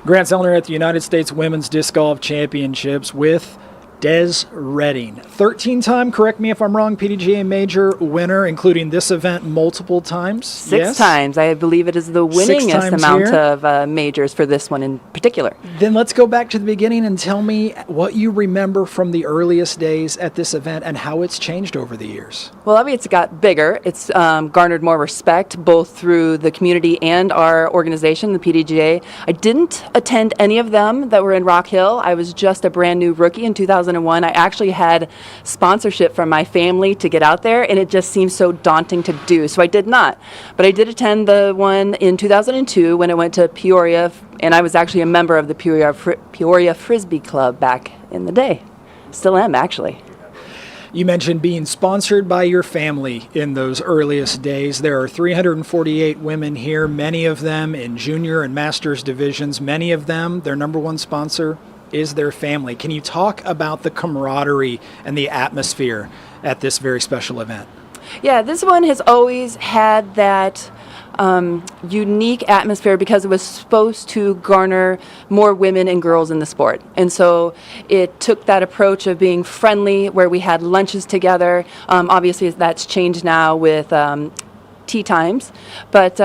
Grant Zellner at the United States Women's Disc Golf Championships with Des Redding. 13-time, correct me if I'm wrong, PDGA Major winner, including this event multiple times. Six times. I believe it is the winningest amount of majors for this one in particular. Then let's go back to the beginning and tell me what you remember from the earliest days at this event and how it's changed over the years. Well, obviously it's got bigger. It's garnered more respect both through the community and our organization, the PDGA. I didn't attend any of them that were in Rock Hill. I was just a brand new rookie in 2001. I actually had sponsorship from my family to get out there, and it just seemed so daunting to do, so I did not. But I did attend the one in 2002 when I went to Peoria, and I was actually a member of the Peoria Frisbee Club back in the day. Still am, actually. You mentioned being sponsored by your family in those earliest days. There are 348 women here, many of them in junior and masters divisions. Many of them, their number one sponsor is their family. Can you talk about the camaraderie and the atmosphere at this very special event? Yeah, this one has always had that unique atmosphere because it was supposed to garner more women and girls in the sport. And so it took that approach of being friendly where we had lunches together. Obviously that's changed now with tea times, but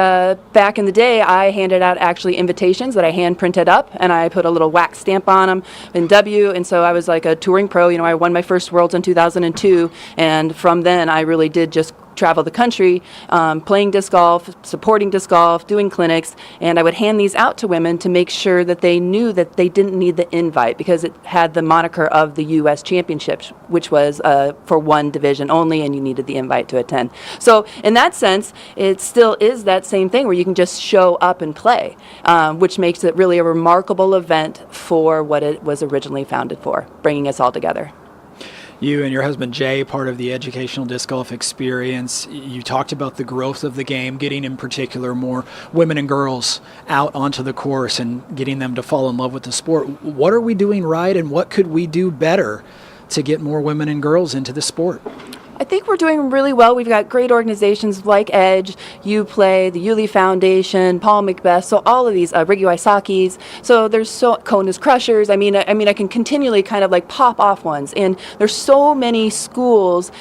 back in the day I handed out actually invitations that I hand printed up and I put a little wax stamp on them in W, and so I was like a touring pro. You know, I won my first Worlds in 2002, and from then I really did just travel the country playing disc golf, supporting disc golf, doing clinics, and I would hand these out to women to make sure that they knew that they didn't need the invite because it had the moniker of the U.S. Championships, which was for one division only, and you needed the invite to attend. So in that sense, it still is that same thing where you can just show up and play, which makes it really a remarkable event for what it was originally founded for, bringing us all together. You and your husband Jay, part of the educational disc golf experience, you talked about the growth of the game, getting in particular more women and girls out onto the course and getting them to fall in love with the sport. What are we doing right, and what could we do better to get more women and girls into the sport? I think we're doing really well. We've got great organizations like Edge, UPlay, the Yulee Foundation, Paul Macbeth, so all of these, Riggy Wysocki's. So there's Kona's Crushers. I mean, I can continually kind of like pop off ones. And there's so many schools,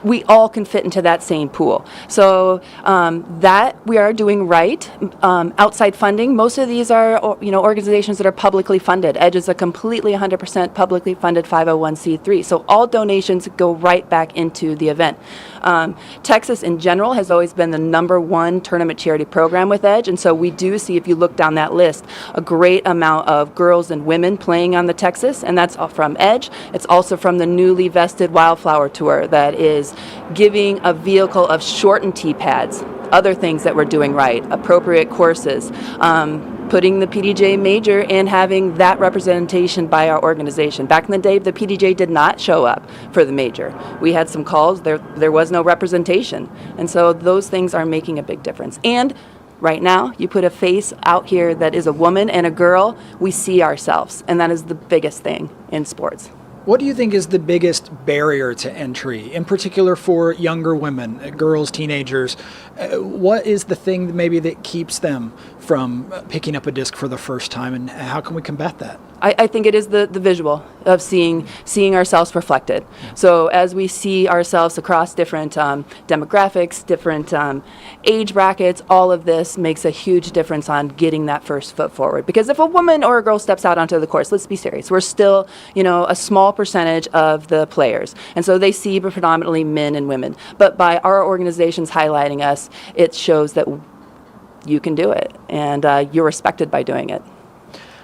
we all can fit into that same pool. So that we are doing right. Outside funding, most of these are organizations that are publicly funded. Edge is a completely 100% publicly funded 501c3. So all donations go right back into the event. Texas in general has always been the #1 tournament charity program with Edge, and so we do see, if you look down that list, a great amount of girls and women playing on the Texas, and that's all from Edge. It's also from the newly vested Wildflower Tour that is giving a vehicle of shortened tee pads, other things that we're doing right, appropriate courses, putting the PDGA Major and having that representation by our organization. Back in the day, the PDGA did not show up for the Major. We had some calls, there was no representation. And so those things are making a big difference. And right now, you put a face out here that is a woman and a girl, we see ourselves. And that is the biggest thing in sports. What do you think is the biggest barrier to entry, in particular for younger women, girls, teenagers? What is the thing maybe that keeps them from picking up a disc for the first time, and how can we combat that? I think it is the visual of seeing ourselves reflected. So as we see ourselves across different demographics, different age brackets, all of this makes a huge difference on getting that first foot forward. Because if a woman or a girl steps out onto the course, let's be serious, we're still, a small percentage of the players. And so they see predominantly men and women. But by our organizations highlighting us, it shows that you can do it, and you're respected by doing it.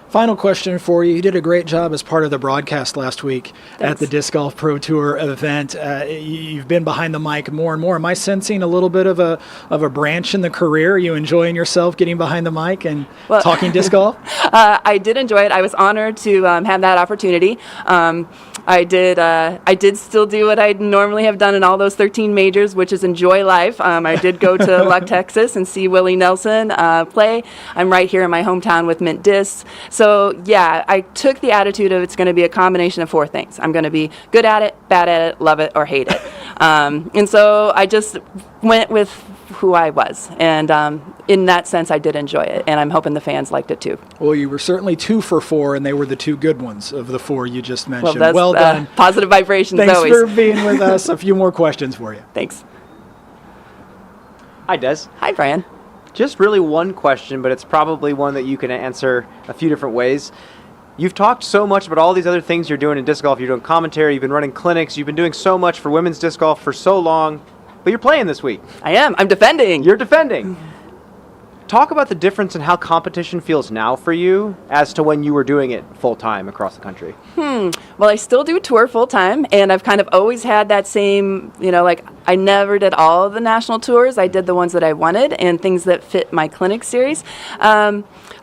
Final question for you. You did a great job as part of the broadcast last week Thanks. at the Disc Golf Pro Tour event. You've been behind the mic more and more. Am I sensing a little bit of a branch in the career? Are you enjoying yourself getting behind the mic and talking disc golf? I did enjoy it. I was honored to have that opportunity. I did still do what I normally have done in all those 13 majors, which is enjoy life. I did go to Luck, Texas, and see Willie Nelson play. I'm right here in my hometown with Mint Discs. So yeah, I took the attitude of it's going to be a combination of 4 things. I'm going to be good at it, bad at it, love it, or hate it. And so I just went with who I was. And in that sense, I did enjoy it. And I'm hoping the fans liked it too. Well, you were certainly 2 for 4, and they were the 2 good ones of the 4 you just mentioned. That's, well done. Positive vibrations Thanks always. for being with us. A few more questions for you. Thanks. Hi, Des. Hi, Brian. Just really one question, but it's probably one that you can answer a few different ways. You've talked so much about all these other things you're doing in disc golf. You're doing commentary, you've been running clinics, you've been doing so much for women's disc golf for so long, but you're playing this week. I am. I'm defending. You're defending. Talk about the difference in how competition feels now for you as to when you were doing it full-time across the country. Well, I still do tour full-time, and I've kind of always had that same, like I never did all of the national tours. I did the ones that I wanted and things that fit my clinic series.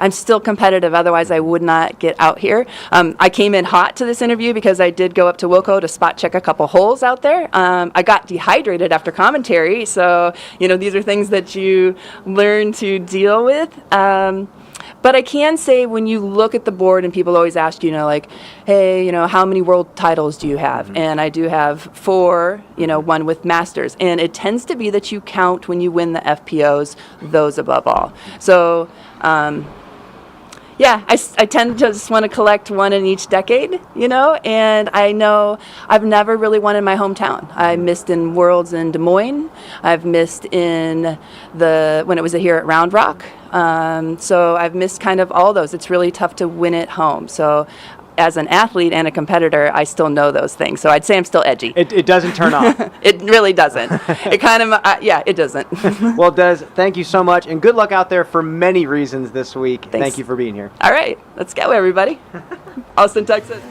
I'm still competitive, otherwise I would not get out here. I came in hot to this interview because I did go up to Wilco to spot check a couple holes out there. I got dehydrated after commentary, so these are things that you learn to deal with. But I can say when you look at the board and people always ask, hey, how many world titles do you have? And I do have 4, one with masters. And it tends to be that you count when you win the FPOs, those above all. So, I tend to just want to collect one in each decade, and I know I've never really won in my hometown. I missed in Worlds in Des Moines. I've missed when it was here at Round Rock. So I've missed kind of all those. It's really tough to win at home. So as an athlete and a competitor, I still know those things. So I'd say I'm still edgy. It doesn't turn on. It really doesn't. It kind of, it doesn't. Well, Des, thank you so much, and good luck out there for many reasons this week. Thanks. Thank you for being here. All right, let's go, everybody. Austin, Texas.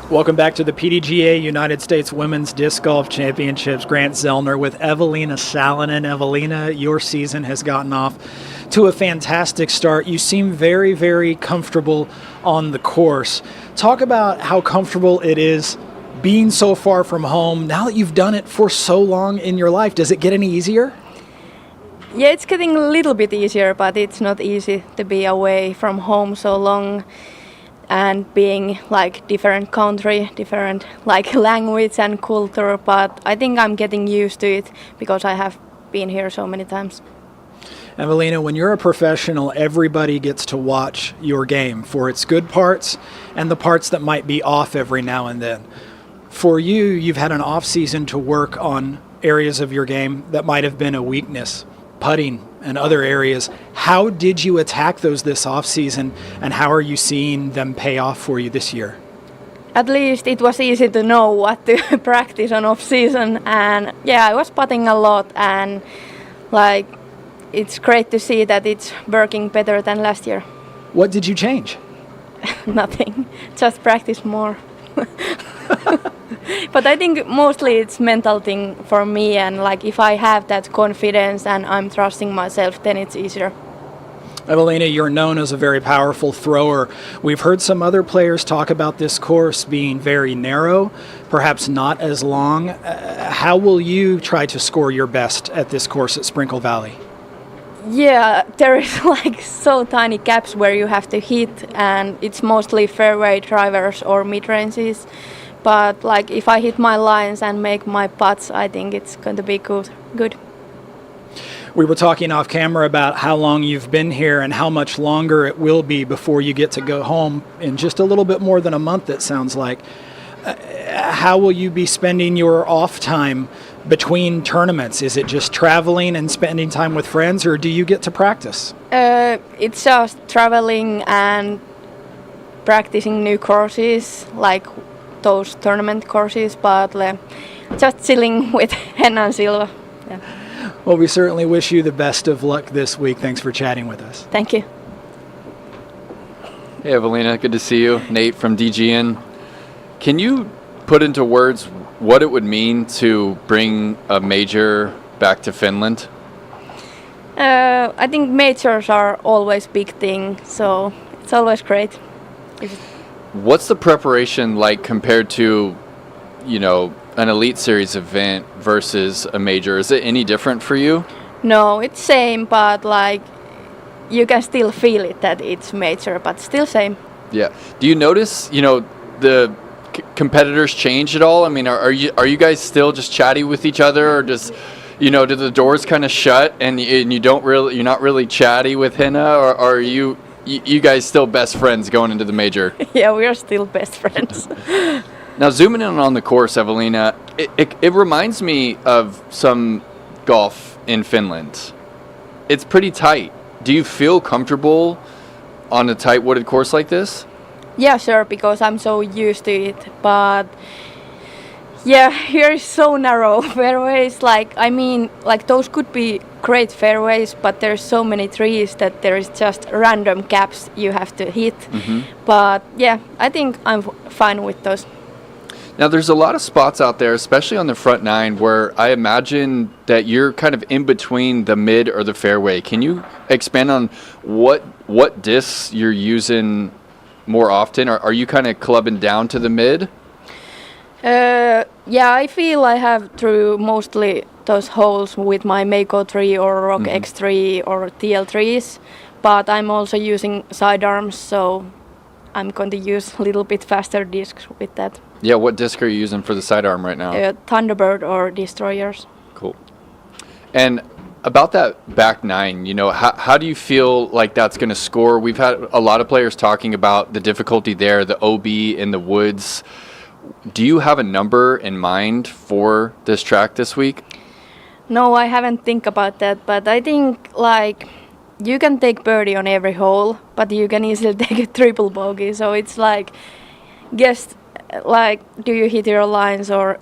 Welcome back to the PDGA United States Women's Disc Golf Championships. Grant Zellner with Eveliina Salonen. Eveliina, your season has gotten off to a fantastic start. You seem very, very comfortable on the course. Talk about how comfortable it is being so far from home now that you've done it for so long in your life. Does it get any easier? Yeah, it's getting a little bit easier, but it's not easy to be away from home so long and being different country, different language and culture, but I think I'm getting used to it because I have been here so many times. Eveliina, when you're a professional, everybody gets to watch your game for its good parts and the parts that might be off every now and then. For you, you've had an off season to work on areas of your game that might have been a weakness, putting and other areas. How did you attack those this off season, and how are you seeing them pay off for you this year? At least it was easy to know what to practice on off season, and I was putting a lot, and it's great to see that it's working better than last year. What did you change? Nothing, just practice more. But I think mostly it's mental thing for me, and if I have that confidence and I'm trusting myself, then it's easier. Eveliina, you're known as a very powerful thrower. We've heard some other players talk about this course being very narrow, perhaps not as long. How will you try to score your best at this course at Sprinkle Valley? Yeah, there is so tiny gaps where you have to hit, and it's mostly fairway drivers or mid-ranges. But if I hit my lines and make my putts, I think it's going to be good. We were talking off camera about how long you've been here and how much longer it will be before you get to go home in just a little bit more than a month, it sounds like. How will you be spending your off time between tournaments? Is it just traveling and spending time with friends, or do you get to practice? It's just traveling and practicing new courses, like those tournament courses, but just chilling with Henna and Silva. Yeah. Well, we certainly wish you the best of luck this week. Thanks for chatting with us. Thank you. Hey, Eveliina, good to see you. Nate from DGN. Can you put into words what it would mean to bring a major back to Finland? I think majors are always big thing, so it's always great. What's the preparation like compared to, an Elite Series event versus a major? Is it any different for you? No, it's same, but you can still feel it that it's major, but still same. Yeah. Do you notice, the competitors change at all? I mean, are you guys still just chatty with each other, or just, do the doors kind of shut and you're not really chatty with Henna, or are you guys still best friends going into the major? Yeah, we are still best friends. Now, zooming in on the course, Eveliina, it reminds me of some golf in Finland. It's pretty tight. Do you feel comfortable on a tight wooded course like this? Yeah, sure, because I'm so used to it. But yeah, here is so narrow fairways. Those could be great fairways, but there's so many trees that there is just random gaps you have to hit. Mm-hmm. But yeah, I think I'm fine with those. Now, there's a lot of spots out there, especially on the front nine, where I imagine that you're kind of in between the mid or the fairway. Can you expand on what discs you're using more often? Are you kind of clubbing down to the mid? Yeah, I feel I have through mostly those holes with my Mako 3 or Rock X3 or TL3s, but I'm also using sidearms, so I'm going to use a little bit faster discs with that. Yeah, what disc are you using for the sidearm right now? Thunderbird or Destroyers. Cool. And about that back nine, how do you feel like that's going to score? We've had a lot of players talking about the difficulty there, the OB in the woods. Do you have a number in mind for this track this week? No, I haven't think about that, but I think you can take birdie on every hole, but you can easily take a triple bogey. So it's do you hit your lines, or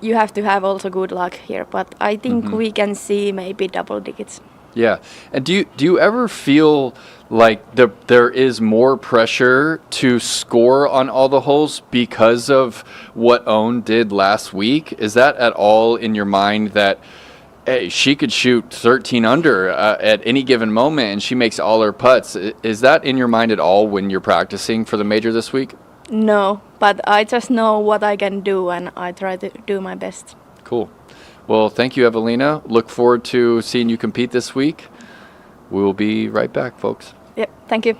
you have to have also good luck here, but I think we can see maybe double digits. Yeah. And do you ever feel like there is more pressure to score on all the holes because of what Ohn did last week? Is that at all in your mind that, hey, she could shoot 13 under at any given moment and she makes all her putts? Is that in your mind at all when you're practicing for the major this week? No, but I just know what I can do and I try to do my best. Cool. Well, thank you, Eveliina. Look forward to seeing you compete this week. We will be right back, folks. Yep, thank you.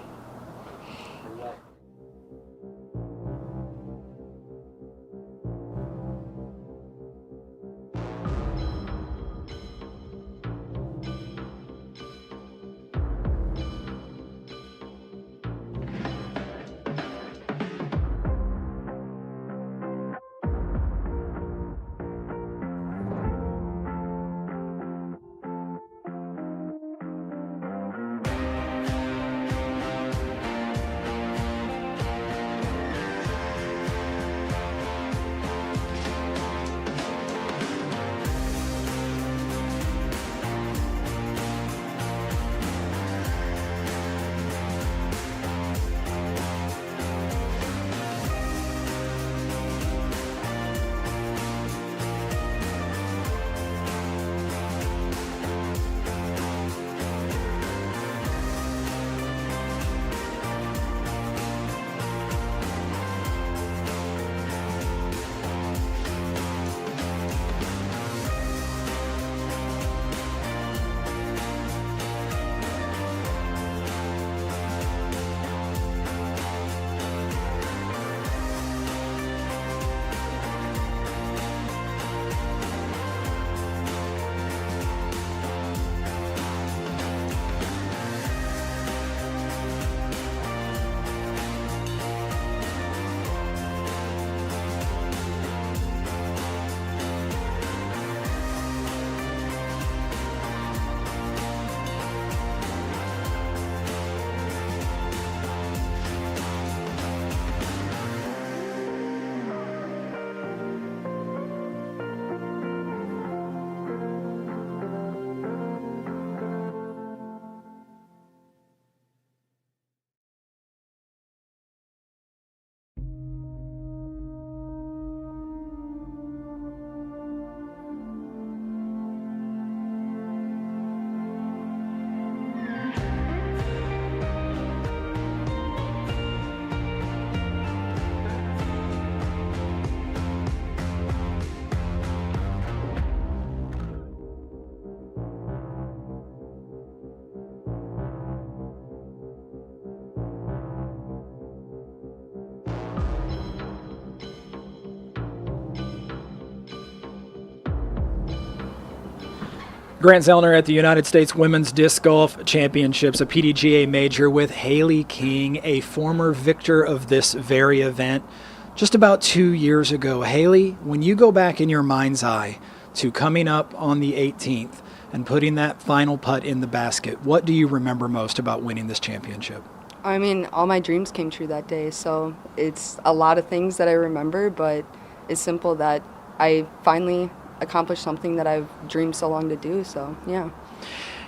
Grant Zellner at the United States Women's Disc Golf Championships, a PDGA major with Hailey King, a former victor of this very event just about 2 years ago. Hailey, when you go back in your mind's eye to coming up on the 18th and putting that final putt in the basket, what do you remember most about winning this championship? I mean, all my dreams came true that day, so it's a lot of things that I remember, but it's simple that I finally accomplished something that I've dreamed so long to do, so yeah.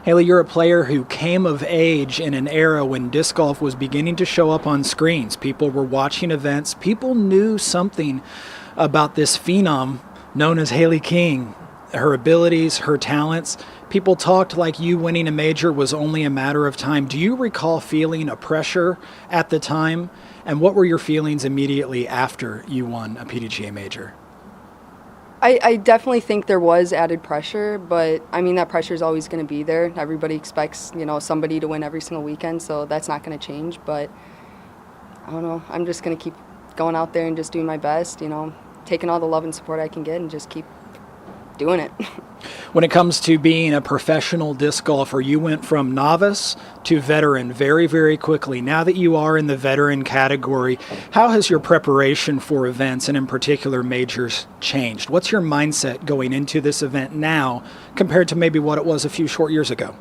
Hailey, you're a player who came of age in an era when disc golf was beginning to show up on screens. People were watching events. People knew something about this phenom known as Hailey King, her abilities, her talents. People talked like you winning a major was only a matter of time. Do you recall feeling a pressure at the time? And what were your feelings immediately after you won a PDGA major? I definitely think there was added pressure, but I mean, that pressure is always going to be there. Everybody expects, somebody to win every single weekend, so that's not going to change. But I don't know. I'm just going to keep going out there and just doing my best, taking all the love and support I can get and just keep doing it. When it comes to being a professional disc golfer, you went from novice to veteran very, very quickly. Now that you are in the veteran category, how has your preparation for events, and in particular majors, changed? What's your mindset going into this event now compared to maybe what it was a few short years ago?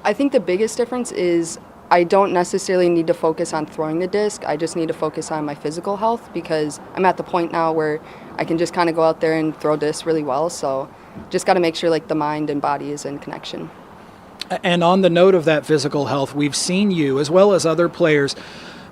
I think the biggest difference is I don't necessarily need to focus on throwing the disc. I just need to focus on my physical health, because I'm at the point now where I can just kind of go out there and throw discs really well. So just got to make sure the mind and body is in connection. And on the note of that physical health, we've seen you, as well as other players,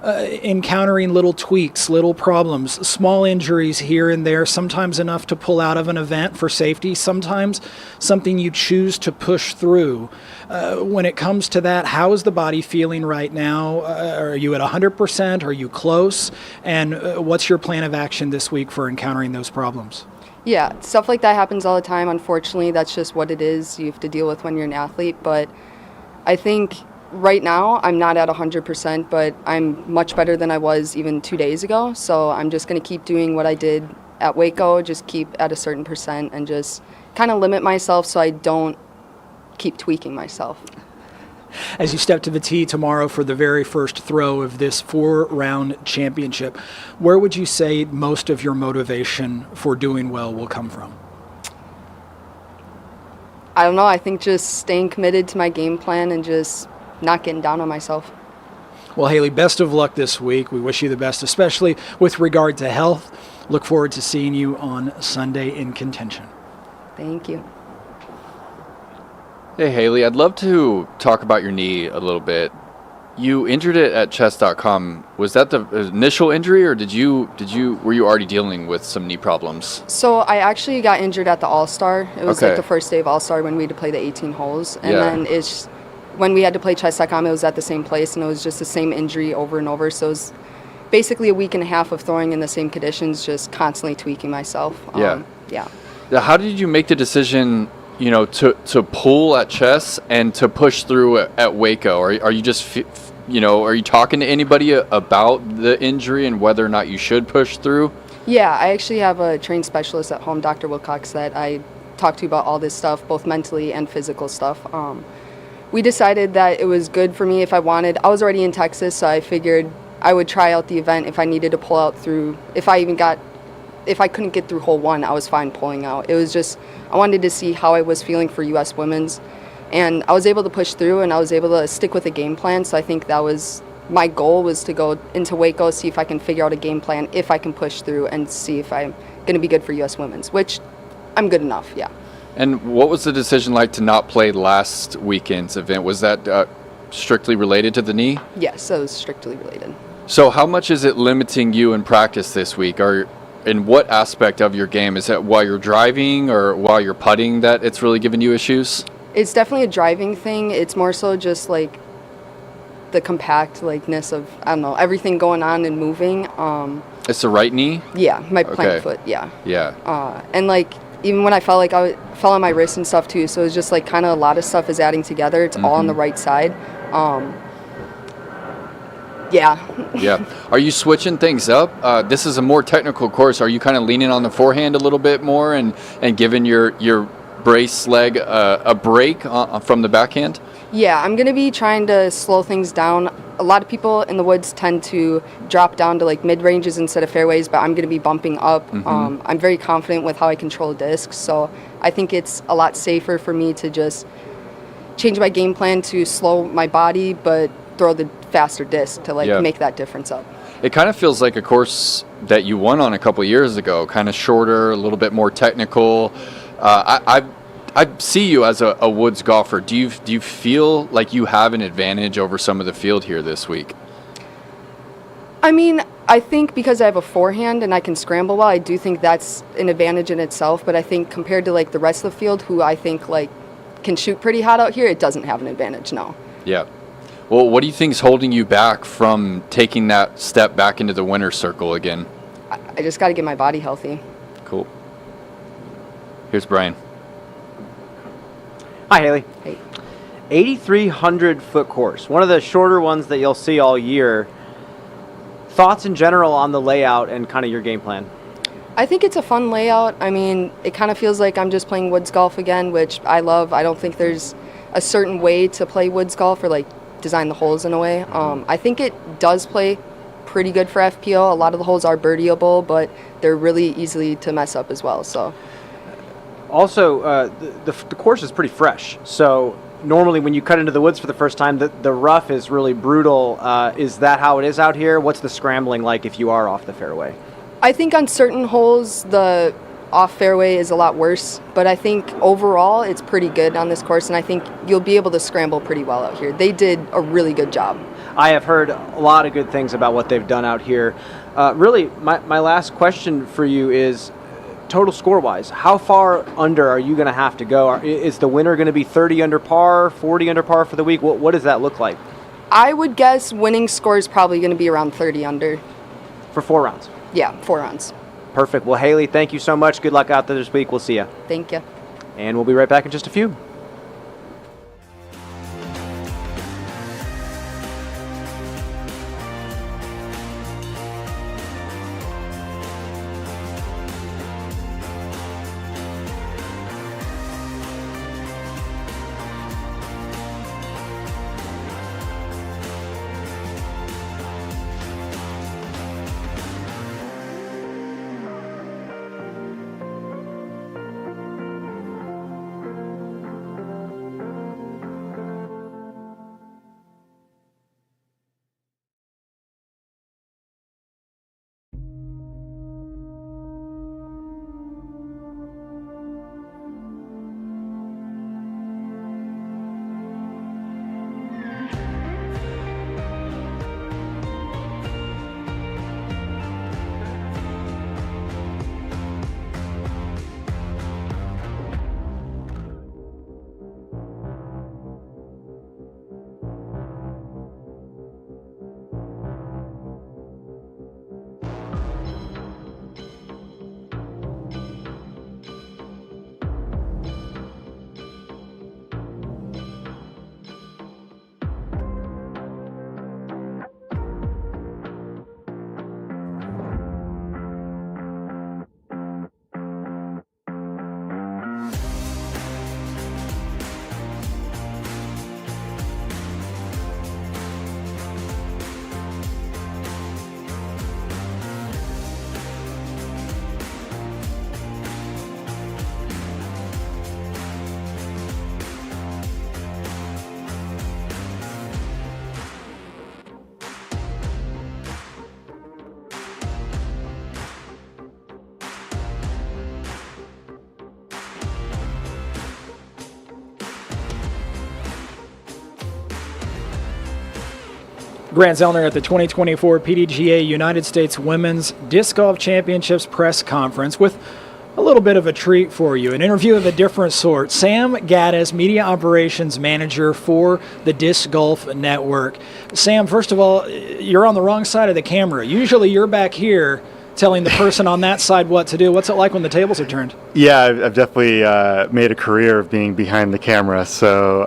encountering little tweaks, little problems, small injuries here and there, sometimes enough to pull out of an event for safety, sometimes something you choose to push through. When it comes to that, how is the body feeling right now? Are you at 100%? Are you close? And what's your plan of action this week for encountering those problems? Yeah, stuff like that happens all the time. Unfortunately, that's just what it is. You have to deal with when you're an athlete. But I think right now I'm not at 100%, but I'm much better than I was even 2 days ago. So I'm just going to keep doing what I did at Waco, just keep at a certain percent and just kind of limit myself so I don't keep tweaking myself. As you step to the tee tomorrow for the very first throw of this 4-round championship, where would you say most of your motivation for doing well will come from? I don't know. I think just staying committed to my game plan and just not getting down on myself. Well, Hailey, best of luck this week. We wish you the best, especially with regard to health. Look forward to seeing you on Sunday in contention. Thank you. Hey, Hailey, I'd love to talk about your knee a little bit. You injured it at chess.com. Was that the initial injury, or were you already dealing with some knee problems? So I actually got injured at the All-Star. It was Okay. the first day of All-Star when we had to play the 18 holes. And then when we had to play chess.com, it was at the same place, and it was just the same injury over and over. So it was basically a week and a half of throwing in the same conditions, just constantly tweaking myself. Yeah. Yeah. How did you make the decision, to pull at chess and to push through at Waco? Are you just, are you talking to anybody about the injury and whether or not you should push through? Yeah, I actually have a trained specialist at home, Dr. Wilcox, that I talk to about all this stuff, both mentally and physical stuff. We decided that it was good for me if I wanted. I was already in Texas, so I figured I would try out the event if I needed to pull out through. If I couldn't get through hole 1, I was fine pulling out. It was just, I wanted to see how I was feeling for U.S. Women's. And I was able to push through, and I was able to stick with a game plan. So I think that was my goal, was to go into Waco, see if I can figure out a game plan, if I can push through, and see if I'm going to be good for U.S. Women's, which I'm good enough, yeah. And what was the decision like to not play last weekend's event? Was that strictly related to the knee? Yes, it was strictly related. So how much is it limiting you in practice this week? In what aspect of your game? Is that while you're driving or while you're putting that it's really giving you issues? It's definitely a driving thing. It's more so just like the compactness of, I don't know, everything going on and moving. It's the right knee? Yeah, my plant foot, yeah. Yeah. And even when I felt like I fell on my wrist and stuff too, so it's just kind of a lot of stuff is adding together. It's all on the right side. Yeah. Yeah. Are you switching things up? This is a more technical course. Are you kind of leaning on the forehand a little bit more and giving your brace leg a break from the backhand? Yeah, I'm going to be trying to slow things down. A lot of people in the woods tend to drop down to like mid-ranges instead of fairways, but I'm going to be bumping up. I'm very confident with how I control discs, so I think it's a lot safer for me to just change my game plan to slow my body, but throw the faster disc to make that difference up. It kind of feels like a course that you won on a couple years ago, kind of shorter, a little bit more technical. I see you as a woods golfer. Do you feel like you have an advantage over some of the field here this week? I mean, I think because I have a forehand and I can scramble well, I do think that's an advantage in itself. But I think compared to like the rest of the field, who I think like can shoot pretty hot out here, it doesn't have an advantage. No. Yeah. Well, what do you think is holding you back from taking that step back into the winner's circle again? I just got to get my body healthy. Cool. Here's Brian. Hi, Hailey. Hey. 8,300 foot course, one of the shorter ones that you'll see all year. Thoughts in general on the layout and kind of your game plan? I think it's a fun layout. I mean, it kind of feels like I'm just playing woods golf again, which I love. I don't think there's a certain way to play woods golf or like design the holes in a way. I think it does play pretty good for FPO. A lot of the holes are birdieable, but they're really easily to mess up as well. So. Also, the course is pretty fresh. So normally when you cut into the woods for the first time, the rough is really brutal. Is that how it is out here? What's the scrambling like if you are off the fairway? I think on certain holes, the off fairway is a lot worse, but I think overall it's pretty good on this course, and I think you'll be able to scramble pretty well out here. They did a really good job. I have heard a lot of good things about what they've done out here. Really, my last question for you is, total score-wise, how far under are you going to have to go? Is the winner going to be 30 under par, 40 under par for the week? What does that look like? I would guess winning score is probably going to be around 30 under. For 4 rounds? Yeah, 4 rounds. Perfect. Well, Hailey, thank you so much. Good luck out there this week. We'll see you. Thank you. And we'll be right back in just a few. Grant Zellner at the 2024 PDGA United States Women's Disc Golf Championships press conference with a little bit of a treat for you, an interview of a different sort. Sam Gaddis, Media Operations Manager for the Disc Golf Network. Sam, first of all, you're on the wrong side of the camera. Usually you're back here telling the person on that side what to do. What's it like when the tables are turned? Yeah, I've definitely made a career of being behind the camera. So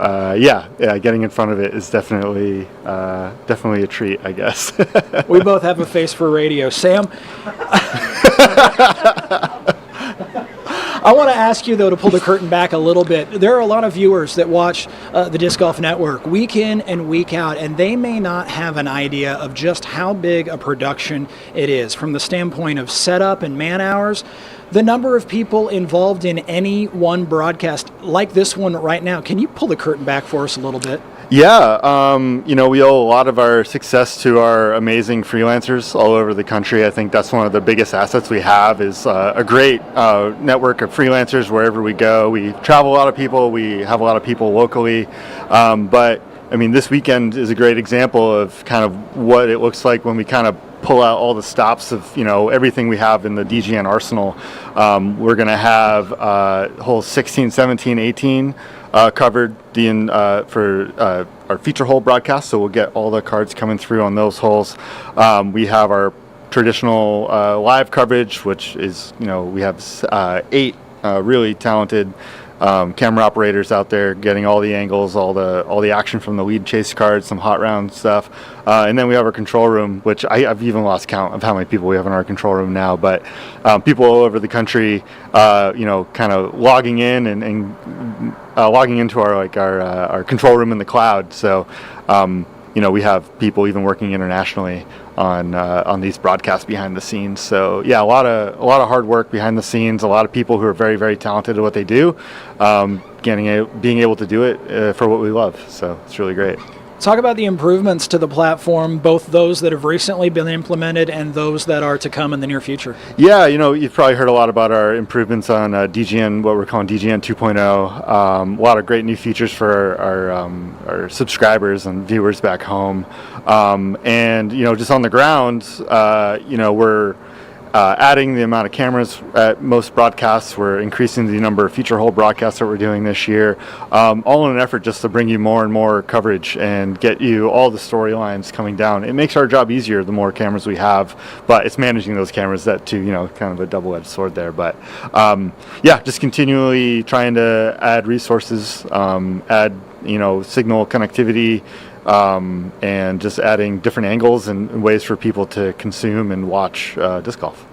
getting in front of it is definitely a treat, I guess. We both have a face for radio. Sam? I want to ask you, though, to pull the curtain back a little bit. There are a lot of viewers that watch the Disc Golf Network week in and week out, and they may not have an idea of just how big a production it is from the standpoint of setup and man hours. The number of people involved in any one broadcast like this one right now. Can you pull the curtain back for us a little bit? Yeah, we owe a lot of our success to our amazing freelancers all over the country. I think that's one of the biggest assets we have is a great network of freelancers wherever we go. We travel a lot of people. We have a lot of people locally. But, I mean, this weekend is a great example of kind of what it looks like when we kind of pull out all the stops of, everything we have in the DGN arsenal. We're going to have holes 16, 17, 18 covered for our feature hole broadcast, so we'll get all the cards coming through on those holes. We have our traditional live coverage, which is, we have 8 really talented camera operators out there getting all the angles, all the action from the lead chase cards, some hot round stuff, and then we have our control room, which I've even lost count of how many people we have in our control room now. But people all over the country, kind of logging in and logging into our control room in the cloud. So we have people even working internationally on these broadcasts behind the scenes. So yeah, a lot of hard work behind the scenes. A lot of people who are very, very talented at what they do, being able to do it for what we love. So it's really great. Talk about the improvements to the platform, both those that have recently been implemented and those that are to come in the near future. Yeah, you've probably heard a lot about our improvements on DGN, what we're calling DGN 2.0. A lot of great new features for our subscribers and viewers back home. And just on the ground, we're adding the amount of cameras at most broadcasts. We're increasing the number of feature hole broadcasts that we're doing this year, all in an effort just to bring you more and more coverage and get you all the storylines coming down. It makes our job easier the more cameras we have, but it's managing those cameras that too, kind of a double-edged sword there. But just continually trying to add resources, add signal connectivity, and just adding different angles and ways for people to consume and watch disc golf.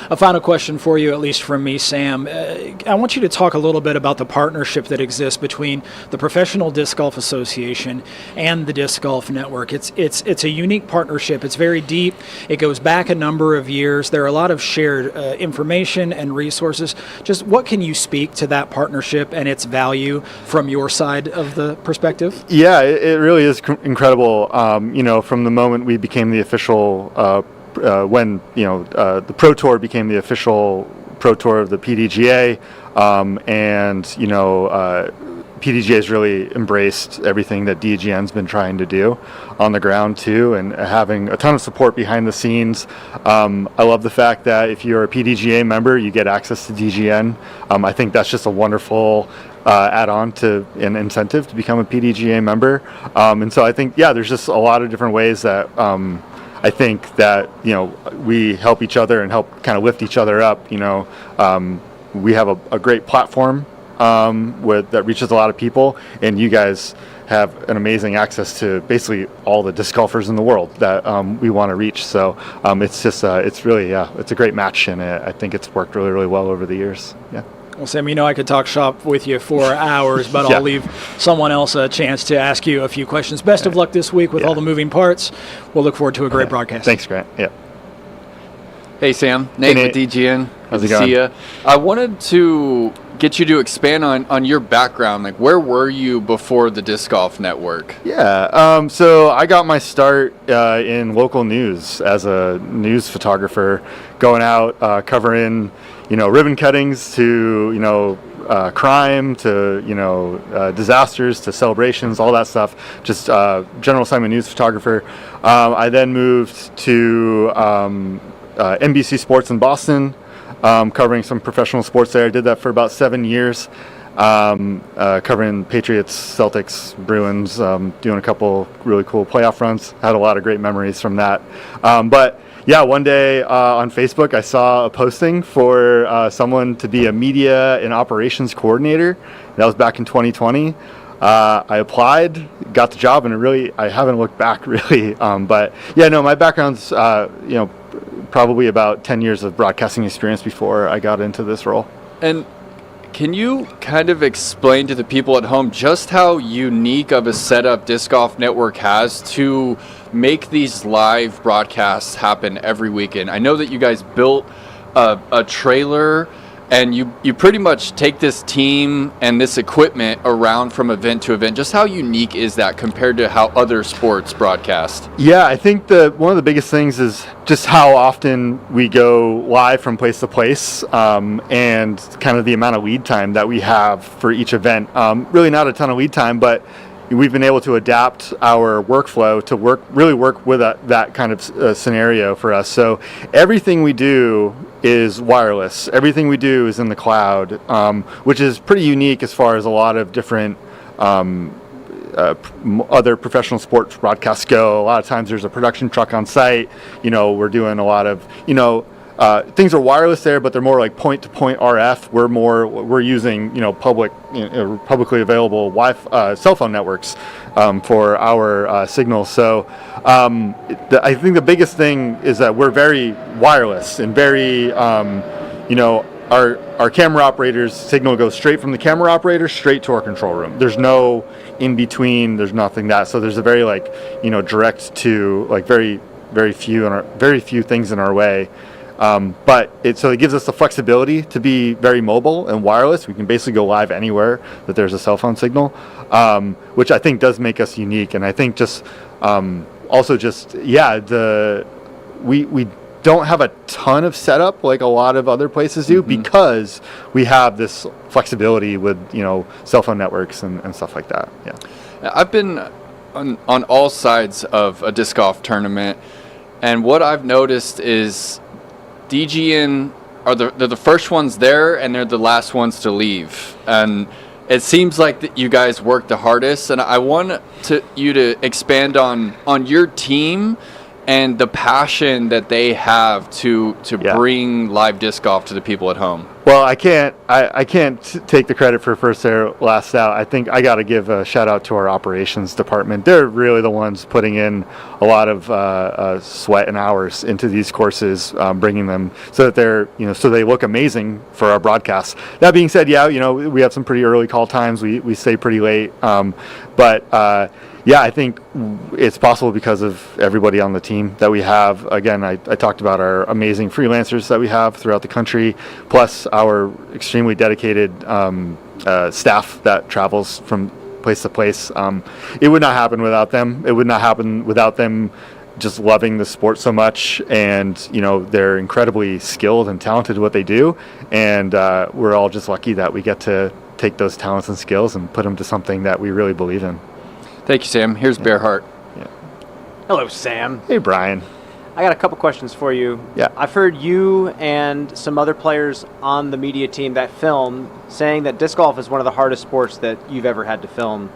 A final question for you, at least from me, Sam. I want you to talk a little bit about the partnership that exists between the Professional Disc Golf Association and the Disc Golf Network. It's a unique partnership. It's very deep. It goes back a number of years. There are a lot of shared information and resources. Just what can you speak to that partnership and its value from your side of the perspective? Yeah, it really is incredible. From the moment we became the official when the Pro Tour became the official Pro Tour of the PDGA, and PDGA has really embraced everything that DGN's been trying to do on the ground too, and having a ton of support behind the scenes. I love the fact that if you're a PDGA member, you get access to DGN. I think that's just a wonderful add-on to an incentive to become a PDGA member. And so I think, there's just a lot of different ways that I think that we help each other and help kind of lift each other up. We have a great platform that reaches a lot of people, and you guys have an amazing access to basically all the disc golfers in the world that we want to reach. So it's just it's really it's a great match, and I think it's worked really, really well over the years. Yeah. Well, Sam, I could talk shop with you for hours, but I'll leave someone else a chance to ask you a few questions. Best of luck this week with all the moving parts. We'll look forward to a great broadcast. Thanks, Grant. Yeah. Hey, Sam. Nate with DGN. How's it going? See ya. I wanted to get you to expand on your background. Like, where were you before the Disc Golf Network? Yeah. So I got my start in local news as a news photographer, going out covering ribbon cuttings to crime to disasters to celebrations, all that stuff. Just general assignment news photographer. I then moved to NBC Sports in Boston, covering some professional sports there. I did that for about 7 years, covering Patriots, Celtics, Bruins, doing a couple really cool playoff runs. Had a lot of great memories from that. But yeah, one day on Facebook, I saw a posting for someone to be a media and operations coordinator. That was back in 2020. I applied, got the job, and I haven't looked back really. But yeah, no, my background's probably about 10 years of broadcasting experience before I got into this role. And can you kind of explain to the people at home just how unique of a setup Disc Golf Network has to make these live broadcasts happen every weekend? I know that you guys built a trailer, and you pretty much take this team and this equipment around from event to event. Just how unique is that compared to how other sports broadcast? Yeah, I think one of the biggest things is just how often we go live from place to place, and kind of the amount of lead time that we have for each event. Really not a ton of lead time, but we've been able to adapt our workflow to work with that kind of scenario for us. So everything we do is wireless. Everything we do is in the cloud, which is pretty unique as far as a lot of different other professional sports broadcasts go. A lot of times there's a production truck on site. We're doing a lot of, things are wireless there, but they're more like point-to-point RF. We're using, publicly available Wi-Fi cell phone networks for our signals. So I think the biggest thing is that we're very wireless and very, our camera operator's signal goes straight from the camera operator straight to our control room. There's no in between. There's nothing that. So there's a very direct to very few things in our way. But it gives us the flexibility to be very mobile and wireless. We can basically go live anywhere that there's a cell phone signal, which I think does make us unique. And I think we don't have a ton of setup like a lot of other places do, because we have this flexibility with cell phone networks and stuff like that. Yeah, I've been on all sides of a disc golf tournament, and what I've noticed is DGN they're the first ones there, and they're the last ones to leave. And it seems like that you guys work the hardest. And I want you to expand on your team and the passion that they have to bring live disc golf to the people at home. Well, I can't take the credit for first there, last out. I think I got to give a shout out to our operations department. They're really the ones putting in a lot of sweat and hours into these courses, bringing them so that so they look amazing for our broadcasts. That being said, we have some pretty early call times. We stay pretty late, but I think it's possible because of everybody on the team that we have. Again, I talked about our amazing freelancers that we have throughout the country, plus our extremely dedicated staff that travels from place to place. It would not happen without them. It would not happen without them just loving the sport so much, and they're incredibly skilled and talented at what they do, and we're all just lucky that we get to take those talents and skills and put them to something that we really believe in. Thank you, Sam. Here's Bear Hart. Yeah. Hello, Sam. Hey, Brian. I got a couple questions for you. Yeah. I've heard you and some other players on the media team that film saying that disc golf is one of the hardest sports that you've ever had to film,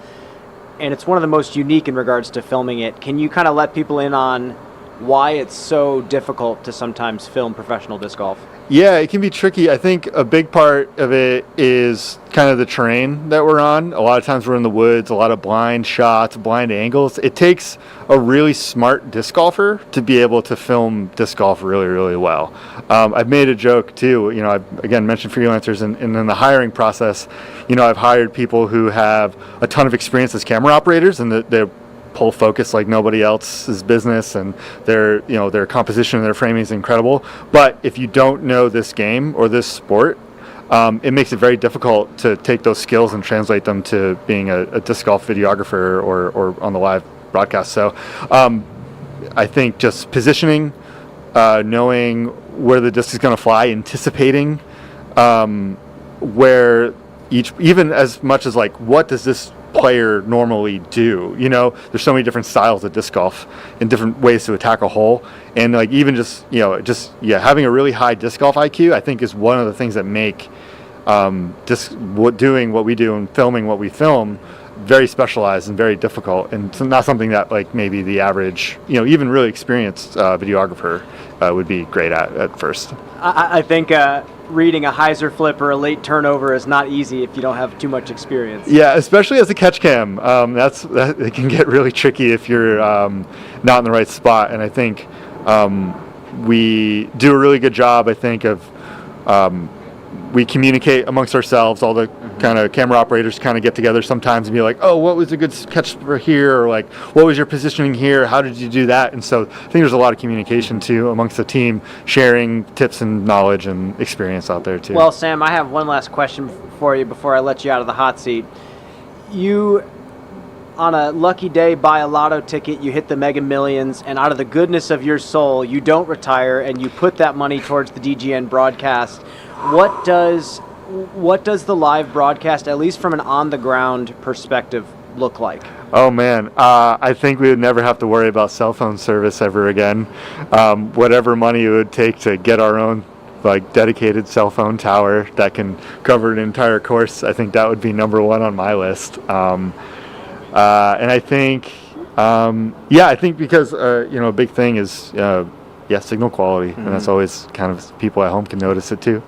and it's one of the most unique in regards to filming it. Can you kind of let people in on why it's so difficult to sometimes film professional disc golf? Yeah, it can be tricky. I think a big part of it is kind of the terrain that we're on. A lot of times we're in the woods, a lot of blind shots, blind angles. It takes a really smart disc golfer to be able to film disc golf really, really well. I've made a joke too. I've again mentioned freelancers, and in the hiring process, I've hired people who have a ton of experience as camera operators, and they're pull focus like nobody else's business, and their composition and their framing is incredible. But if you don't know this game or this sport, it makes it very difficult to take those skills and translate them to being a disc golf videographer or on the live broadcast. So I think just positioning, knowing where the disc is going to fly, anticipating where even as much as what does this player normally do. There's so many different styles of disc golf and different ways to attack a hole, and even having a really high disc golf IQ, I think, is one of the things that make doing what we do and filming what we film very specialized and very difficult, and not something that maybe the average even really experienced videographer would be great at first. I think reading a hyzer flip or a late turnover is not easy if you don't have too much experience. Yeah, especially as a catch cam. It can get really tricky if you're not in the right spot. And I think we do a really good job, I think, of we communicate amongst ourselves. All the kind of camera operators kind of get together sometimes and be like, oh, what was a good catch for here? Or like, what was your positioning here? How did you do that? And so I think there's a lot of communication too amongst the team, sharing tips and knowledge and experience out there too. Well, Sam, I have one last question for you before I let you out of the hot seat. You, on a lucky day, buy a lotto ticket, you hit the Mega Millions, and out of the goodness of your soul, you don't retire and you put that money towards the DGN broadcast. What does the live broadcast, at least from an on-the-ground perspective, look like? Oh man, I think we would never have to worry about cell phone service ever again. Whatever money it would take to get our own like dedicated cell phone tower that can cover an entire course, I think that would be number one on my list. And I think, I think because a big thing is signal quality, and that's always kind of people at home can notice it too.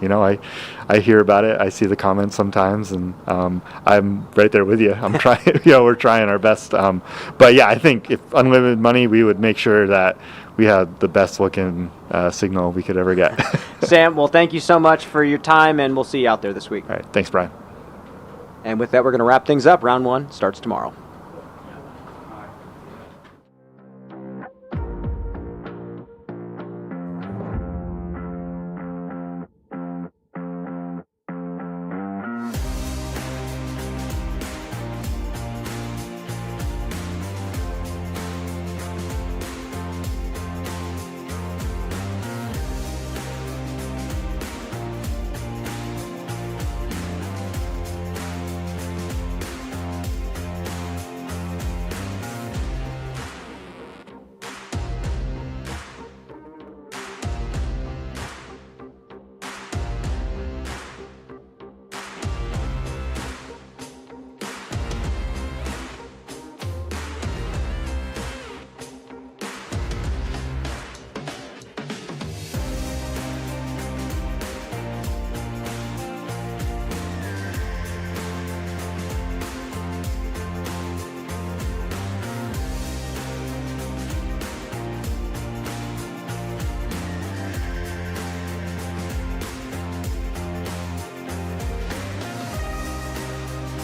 I hear about it, I see the comments sometimes, and I'm right there with you. I'm trying, we're trying our best. But yeah, I think if unlimited money, we would make sure that we had the best looking signal we could ever get. Sam, well, thank you so much for your time, and we'll see you out there this week. All right, thanks, Brian. And with that, we're going to wrap things up. Round 1 starts tomorrow.